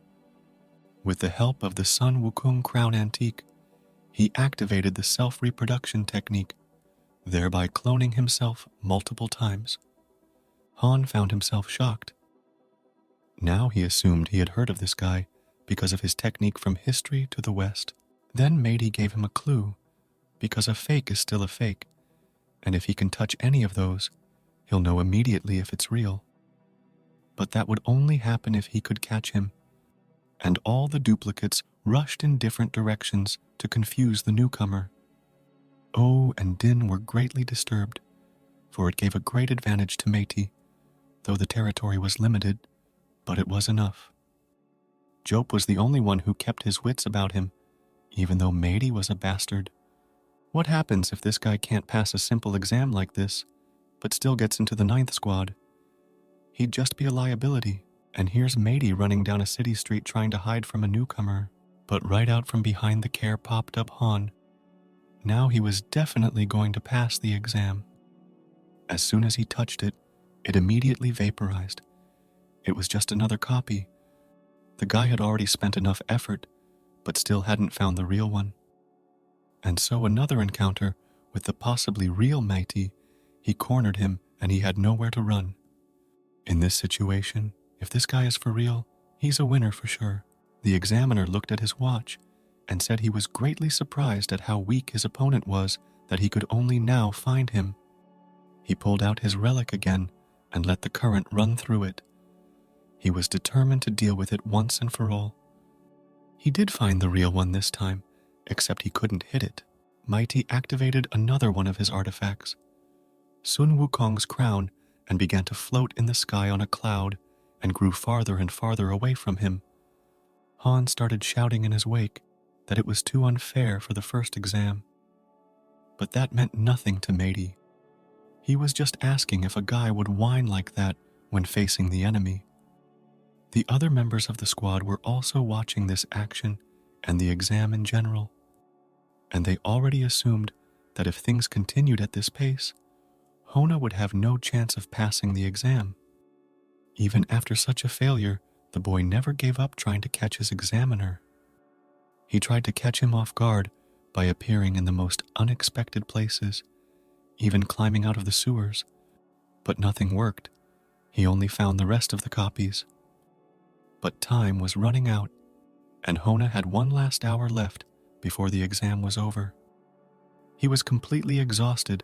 Speaker 1: With the help of the Sun Wukong Crown Antique, he activated the self-reproduction technique, thereby cloning himself multiple times. Han found himself shocked. Now he assumed he had heard of this guy because of his technique from history to the West. Then Matey gave him a clue, because a fake is still a fake, and if he can touch any of those, he'll know immediately if it's real. But that would only happen if he could catch him, and all the duplicates rushed in different directions to confuse the newcomer. Oh and Din were greatly disturbed, for it gave a great advantage to Matey, though the territory was limited, but it was enough. Jope was the only one who kept his wits about him, even though Matey was a bastard. What happens if this guy can't pass a simple exam like this, but still gets into the 9th squad? He'd just be a liability, and here's Matey running down a city street trying to hide from a newcomer. But right out from behind the care popped up Han. Now he was definitely going to pass the exam. As soon as he touched it, it immediately vaporized. It was just another copy. The guy had already spent enough effort, but still hadn't found the real one. And so another encounter with the possibly real Matey, he cornered him and he had nowhere to run. In this situation, if this guy is for real, he's a winner for sure. The examiner looked at his watch and said he was greatly surprised at how weak his opponent was that he could only now find him. He pulled out his relic again and let the current run through it. He was determined to deal with it once and for all. He did find the real one this time, except he couldn't hit it. Matey activated another one of his artifacts, Sun Wukong's crown, and began to float in the sky on a cloud and grew farther and farther away from him. Han started shouting in his wake that it was too unfair for the first exam. But that meant nothing to Matey. He was just asking if a guy would whine like that when facing the enemy. The other members of the squad were also watching this action and the exam in general, and they already assumed that if things continued at this pace, Hona would have no chance of passing the exam. Even after such a failure, the boy never gave up trying to catch his examiner. He tried to catch him off guard by appearing in the most unexpected places, even climbing out of the sewers, but nothing worked. He only found the rest of the copies. But time was running out, and Hona had one last hour left before the exam was over. He was completely exhausted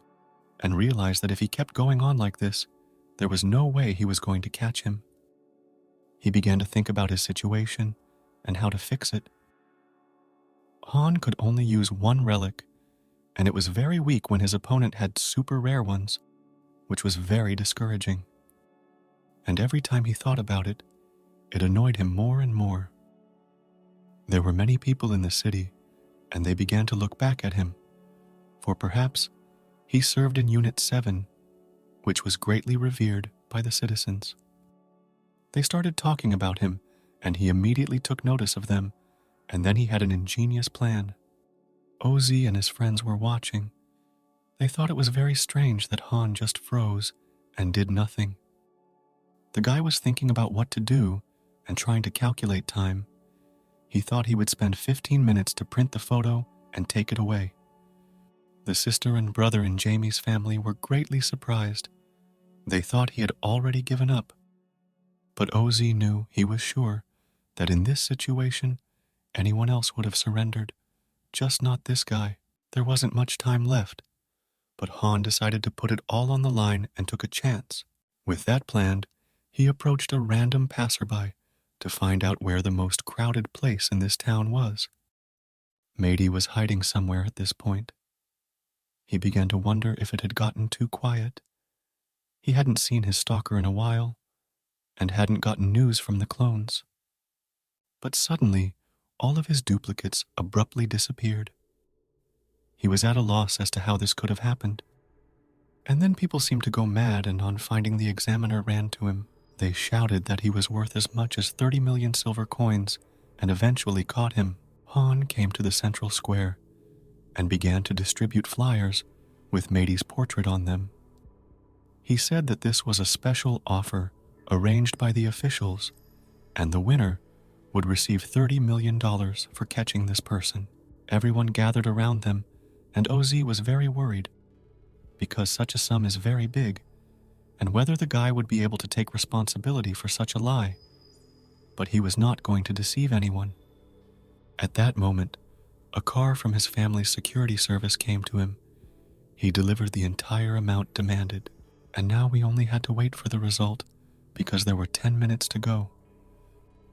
Speaker 1: and realized that if he kept going on like this, there was no way he was going to catch him. He began to think about his situation and how to fix it. Han could only use one relic, and it was very weak when his opponent had super rare ones, which was very discouraging. And every time he thought about it, it annoyed him more and more. There were many people in the city, and they began to look back at him, for perhaps he served in Unit 7, which was greatly revered by the citizens. They started talking about him, and he immediately took notice of them, and then he had an ingenious plan. Ozzy and his friends were watching. They thought it was very strange that Han just froze and did nothing. The guy was thinking about what to do and trying to calculate time. He thought he would spend 15 minutes to print the photo and take it away. The sister and brother in Jamie's family were greatly surprised. They thought he had already given up. But Ozzy knew, he was sure, that in this situation, anyone else would have surrendered, just not this guy. There wasn't much time left, but Han decided to put it all on the line and took a chance. With that planned, he approached a random passerby to find out where the most crowded place in this town was. Mady was hiding somewhere at this point. He began to wonder if it had gotten too quiet. He hadn't seen his stalker in a while, and hadn't gotten news from the clones. But suddenly, all of his duplicates abruptly disappeared. He was at a loss as to how this could have happened. And then people seemed to go mad, and on finding the examiner ran to him. They shouted that he was worth as much as 30 million silver coins, and eventually caught him. Han came to the central square and began to distribute flyers with Mady's portrait on them. He said that this was a special offer arranged by the officials, and the winner would receive $30 million for catching this person. Everyone gathered around them, and OZ was very worried, because such a sum is very big, and whether the guy would be able to take responsibility for such a lie. But he was not going to deceive anyone. At that moment, a car from his family's security service came to him. He delivered the entire amount demanded, and now we only had to wait for the result because there were 10 minutes to go.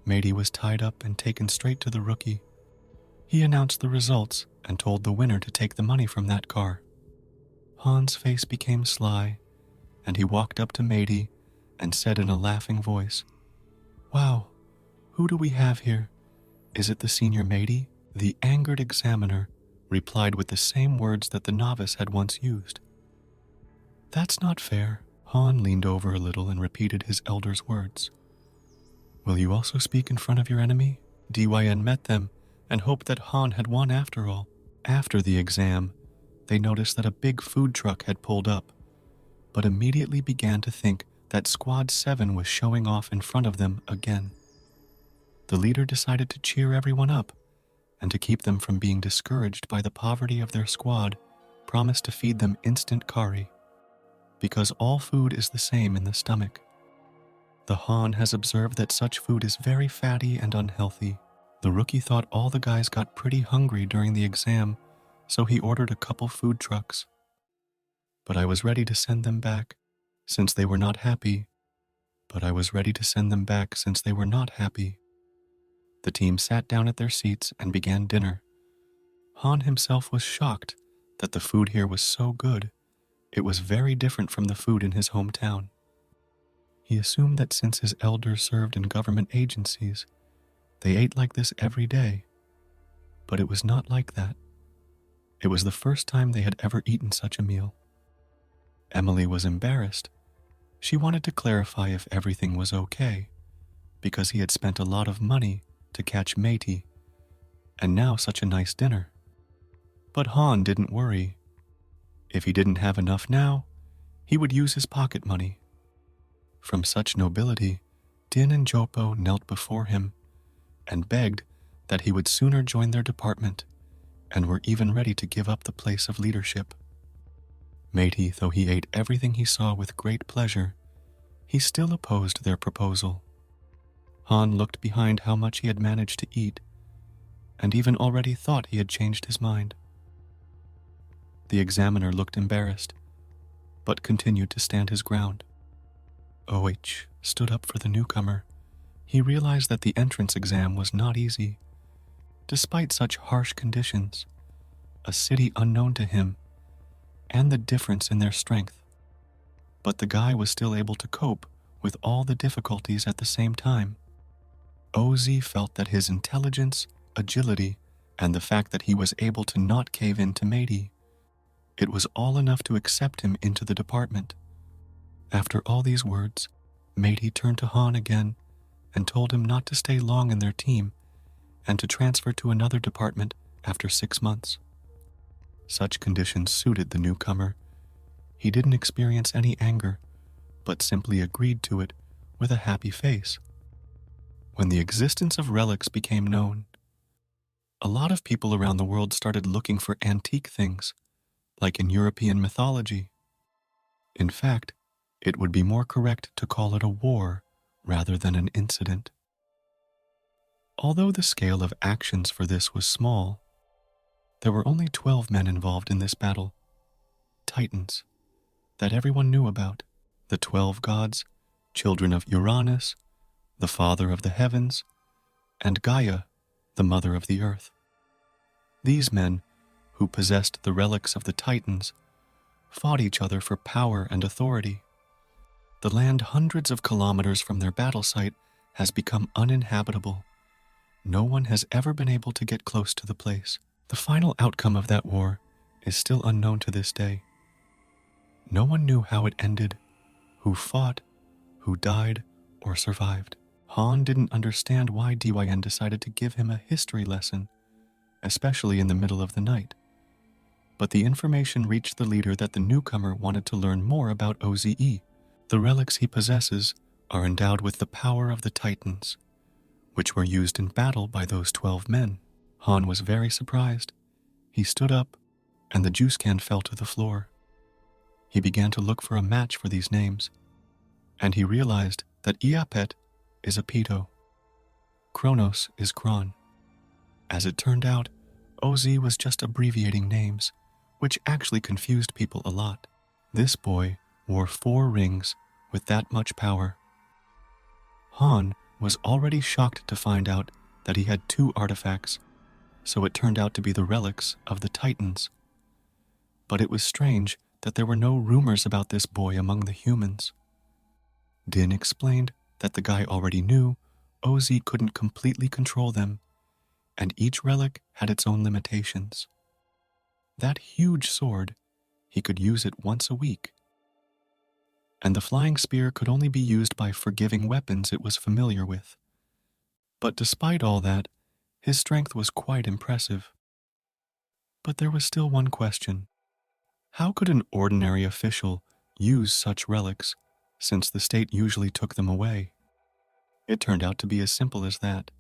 Speaker 1: Mady was tied up and taken straight to the rookie. He announced the results and told the winner to take the money from that car. Han's face became sly, and he walked up to Mady and said in a laughing voice, "Wow, who do we have here? Is it the senior Mady?" The angered examiner replied with the same words that the novice had once used. "That's not fair." Han leaned over a little and repeated his elder's words. "Will you also speak in front of your enemy?" Dyn met them and hoped that Han had won after all. After the exam, they noticed that a big food truck had pulled up, but immediately began to think that Squad 7 was showing off in front of them again. The leader decided to cheer everyone up, and to keep them from being discouraged by the poverty of their squad, promised to feed them instant curry, because all food is the same in the stomach. The Han has observed that such food is very fatty and unhealthy. The rookie thought all the guys got pretty hungry during the exam, so he ordered a couple food trucks. But I was ready to send them back, since they were not happy. The team sat down at their seats and began dinner. Han himself was shocked that the food here was so good. It was very different from the food in his hometown. He assumed that since his elders served in government agencies, they ate like this every day. But it was not like that. It was the first time they had ever eaten such a meal. Emily was embarrassed. She wanted to clarify if everything was okay, because he had spent a lot of money to catch Mady, and now such a nice dinner. But Han didn't worry. If he didn't have enough now, he would use his pocket money. From such nobility, Din and Jopo knelt before him and begged that he would sooner join their department, and were even ready to give up the place of leadership. Mady, though he ate everything he saw with great pleasure, he still opposed their proposal. Han looked behind how much he had managed to eat, and even already thought he had changed his mind. The examiner looked embarrassed, but continued to stand his ground. OH stood up for the newcomer. He realized that the entrance exam was not easy. Despite such harsh conditions, a city unknown to him, and the difference in their strength. But the guy was still able to cope with all the difficulties at the same time. OZ felt that his intelligence, agility, and the fact that he was able to not cave in to Mady, it was all enough to accept him into the department. After all these words, Mady turned to Han again and told him not to stay long in their team and to transfer to another department after 6 months. Such conditions suited the newcomer. He didn't experience any anger, but simply agreed to it with a happy face. When the existence of relics became known, a lot of people around the world started looking for antique things, like in European mythology. In fact, it would be more correct to call it a war rather than an incident. Although the scale of actions for this was small, there were only 12 men involved in this battle, Titans, that everyone knew about, the 12 gods, children of Uranus, the father of the heavens, and Gaia, the mother of the earth. These men, who possessed the relics of the Titans, fought each other for power and authority. The land hundreds of kilometers from their battle site has become uninhabitable. No one has ever been able to get close to the place. The final outcome of that war is still unknown to this day. No one knew how it ended, who fought, who died, or survived. Han didn't understand why DYN decided to give him a history lesson, especially in the middle of the night. But the information reached the leader that the newcomer wanted to learn more about OZE. The relics he possesses are endowed with the power of the Titans, which were used in battle by those 12 men. Han was very surprised. He stood up, and the juice can fell to the floor. He began to look for a match for these names, and he realized that Iapet is Apito. Kronos is Kron. As it turned out, OZ was just abbreviating names, which actually confused people a lot. This boy wore 4 rings with that much power. Han was already shocked to find out that he had 2 artifacts, so it turned out to be the relics of the Titans. But it was strange that there were no rumors about this boy among the humans. Din explained that the guy already knew OZ couldn't completely control them, and each relic had its own limitations. That huge sword, he could use it once a week. And the flying spear could only be used by forgiving weapons it was familiar with. But despite all that, his strength was quite impressive. But there was still one question. How could an ordinary official use such relics, since the state usually took them away? It turned out to be as simple as that.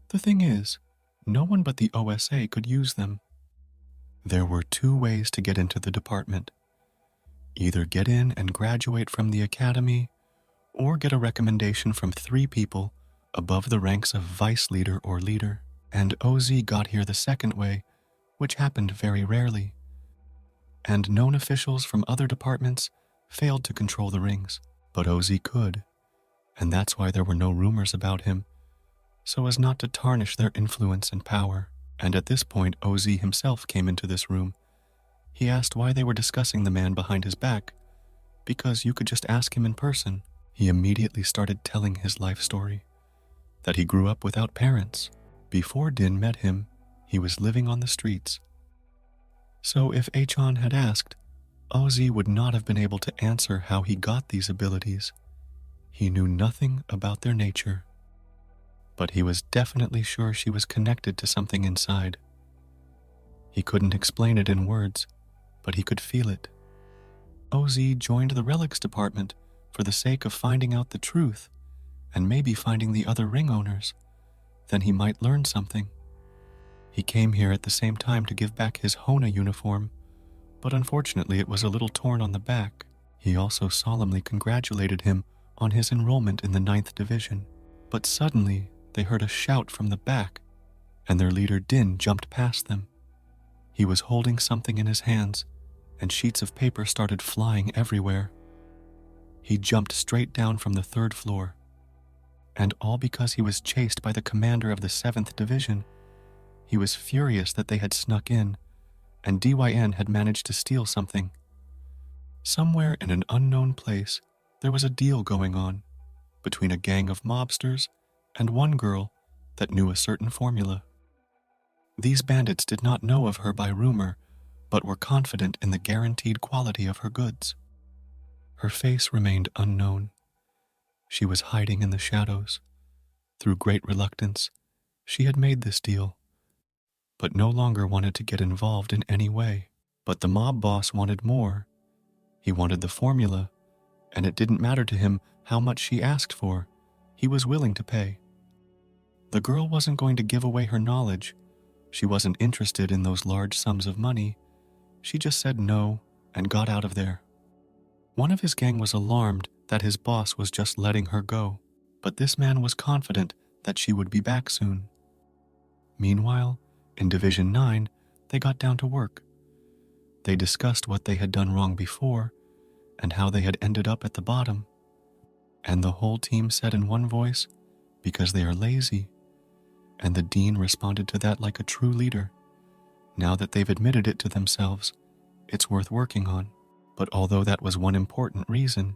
Speaker 1: The thing is, no one but the OSA could use them. There were 2 ways to get into the department. Either get in and graduate from the academy, or get a recommendation from 3 people above the ranks of vice leader or leader. And OZ got here the second way, which happened very rarely. And known officials from other departments failed to control the rings, but OZ could, and that's why there were no rumors about him, so as not to tarnish their influence and power. And at this point, OZ himself came into this room. He asked why they were discussing the man behind his back, because you could just ask him in person. He immediately started telling his life story, that he grew up without parents. Before Din met him, he was living on the streets. So if Achan had asked, OZ would not have been able to answer how he got these abilities. He knew nothing about their nature, but he was definitely sure she was connected to something inside. He couldn't explain it in words, but he could feel it. OZ joined the relics department for the sake of finding out the truth and maybe finding the other ring owners. Then he might learn something. He came here at the same time to give back his Hona uniform, but unfortunately it was a little torn on the back. He also solemnly congratulated him on his enrollment in the 9th Division. But suddenly they heard a shout from the back, and their leader Din jumped past them. He was holding something in his hands, and sheets of paper started flying everywhere. He jumped straight down from the 3rd floor, and all because he was chased by the commander of the 7th Division. He was furious that they had snuck in, and DYN had managed to steal something. Somewhere in an unknown place, there was a deal going on between a gang of mobsters and one girl that knew a certain formula. These bandits did not know of her by rumor, but were confident in the guaranteed quality of her goods. Her face remained unknown. She was hiding in the shadows. Through great reluctance, she had made this deal, but no longer wanted to get involved in any way. But the mob boss wanted more. He wanted the formula, and it didn't matter to him how much she asked for. He was willing to pay. The girl wasn't going to give away her knowledge. She wasn't interested in those large sums of money. She just said no and got out of there. One of his gang was alarmed that his boss was just letting her go, but this man was confident that she would be back soon. Meanwhile, in Division 9, they got down to work. They discussed what they had done wrong before and how they had ended up at the bottom. And the whole team said in one voice, because they are lazy. And the dean responded to that like a true leader. Now that they've admitted it to themselves, it's worth working on. But although that was one important reason,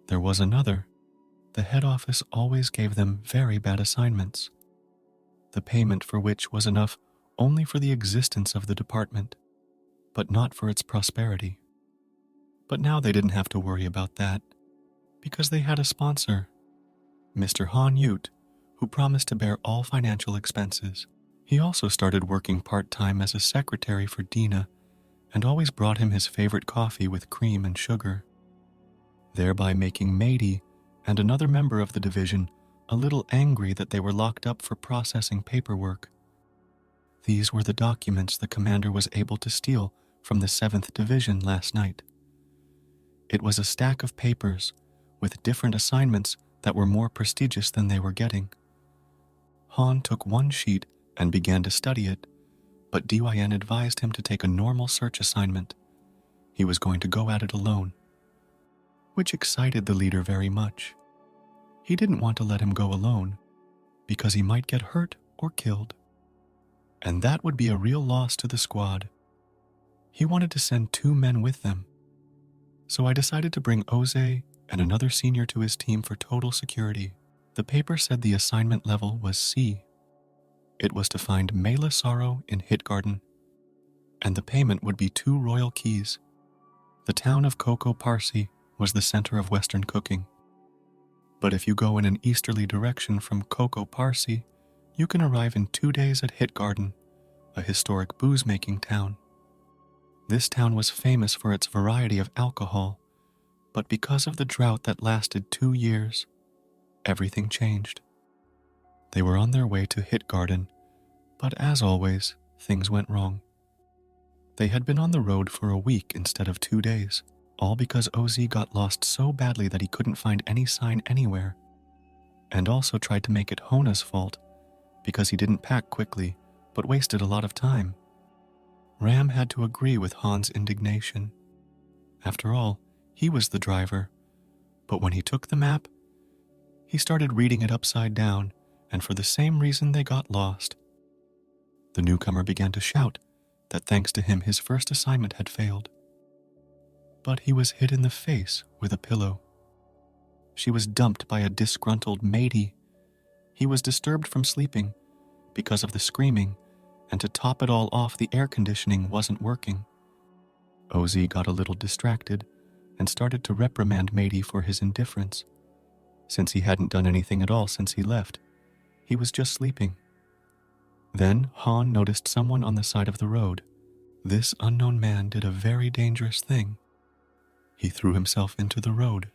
Speaker 1: there was another. The head office always gave them very bad assignments, the payment for which was enough only for the existence of the department, but not for its prosperity. But now they didn't have to worry about that, because they had a sponsor, Mr. Han Yut, who promised to bear all financial expenses. He also started working part-time as a secretary for Dina and always brought him his favorite coffee with cream and sugar, thereby making Mady and another member of the division a little angry that they were locked up for processing paperwork. These were the documents the commander was able to steal from the 7th Division last night. It was a stack of papers with different assignments that were more prestigious than they were getting. Han took one sheet and began to study it, but DYN advised him to take a normal search assignment. He was going to go at it alone, which excited the leader very much. He didn't want to let him go alone, because he might get hurt or killed, and that would be a real loss to the squad. He wanted to send 2 men with them, so I decided to bring Oze and another senior to his team for total security. The paper said the assignment level was C. It was to find Mela Sorrow in Hitgarden, and the payment would be 2 royal keys. The town of Coco Parsi was the center of Western cooking. But if you go in an easterly direction from Coco Parsi, you can arrive in 2 days at Hitgarden, a historic booze-making town. This town was famous for its variety of alcohol, but because of the drought that lasted 2 years, everything changed. They were on their way to Hitgarden, but as always, things went wrong. They had been on the road for a week instead of 2 days, all because OZ got lost so badly that he couldn't find any sign anywhere, and also tried to make it Hona's fault because he didn't pack quickly but wasted a lot of time. Ram had to agree with Han's indignation. After all, he was the driver, but when he took the map, he started reading it upside down, and for the same reason they got lost. The newcomer began to shout that thanks to him his first assignment had failed. But he was hit in the face with a pillow. She was dumped by a disgruntled Mady. He was disturbed from sleeping because of the screaming, and to top it all off, the air conditioning wasn't working. OZ got a little distracted and started to reprimand Mady for his indifference, since he hadn't done anything at all since he left. He was just sleeping. Then Han noticed someone on the side of the road. This unknown man did a very dangerous thing. He threw himself into the road.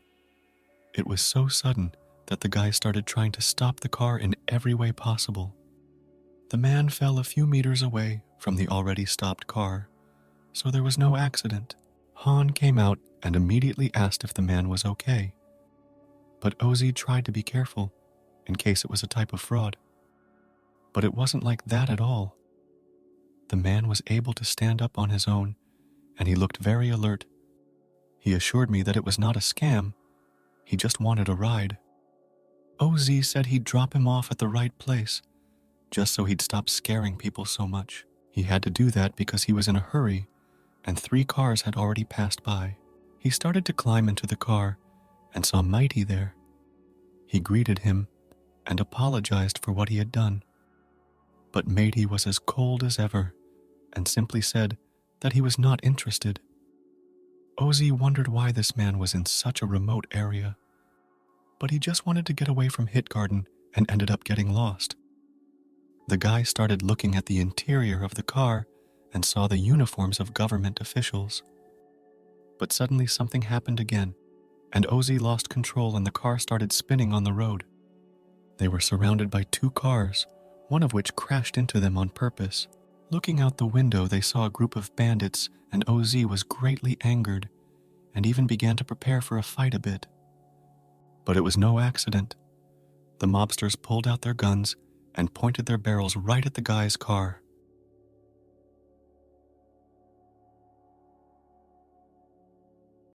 Speaker 1: It was so sudden that the guy started trying to stop the car in every way possible. The man fell a few meters away from the already stopped car, so there was no accident. Han came out and immediately asked if the man was okay. But OZ tried to be careful, in case it was a type of fraud. But it wasn't like that at all. The man was able to stand up on his own, and he looked very alert. He assured me that it was not a scam, he just wanted a ride. OZ said he'd drop him off at the right place, just so he'd stop scaring people so much. He had to do that because he was in a hurry, and 3 cars had already passed by. He started to climb into the car and saw Mighty there. He greeted him and apologized for what he had done. But Mighty was as cold as ever and simply said that he was not interested. OZ wondered why this man was in such a remote area, but he just wanted to get away from Hitgarden and ended up getting lost. The guy started looking at the interior of the car and saw the uniforms of government officials. But suddenly something happened again, and OZ lost control and the car started spinning on the road. They were surrounded by 2 cars, one of which crashed into them on purpose. Looking out the window, they saw a group of bandits, and OZ was greatly angered and even began to prepare for a fight a bit. But it was no accident. The mobsters pulled out their guns and pointed their barrels right at the guy's car.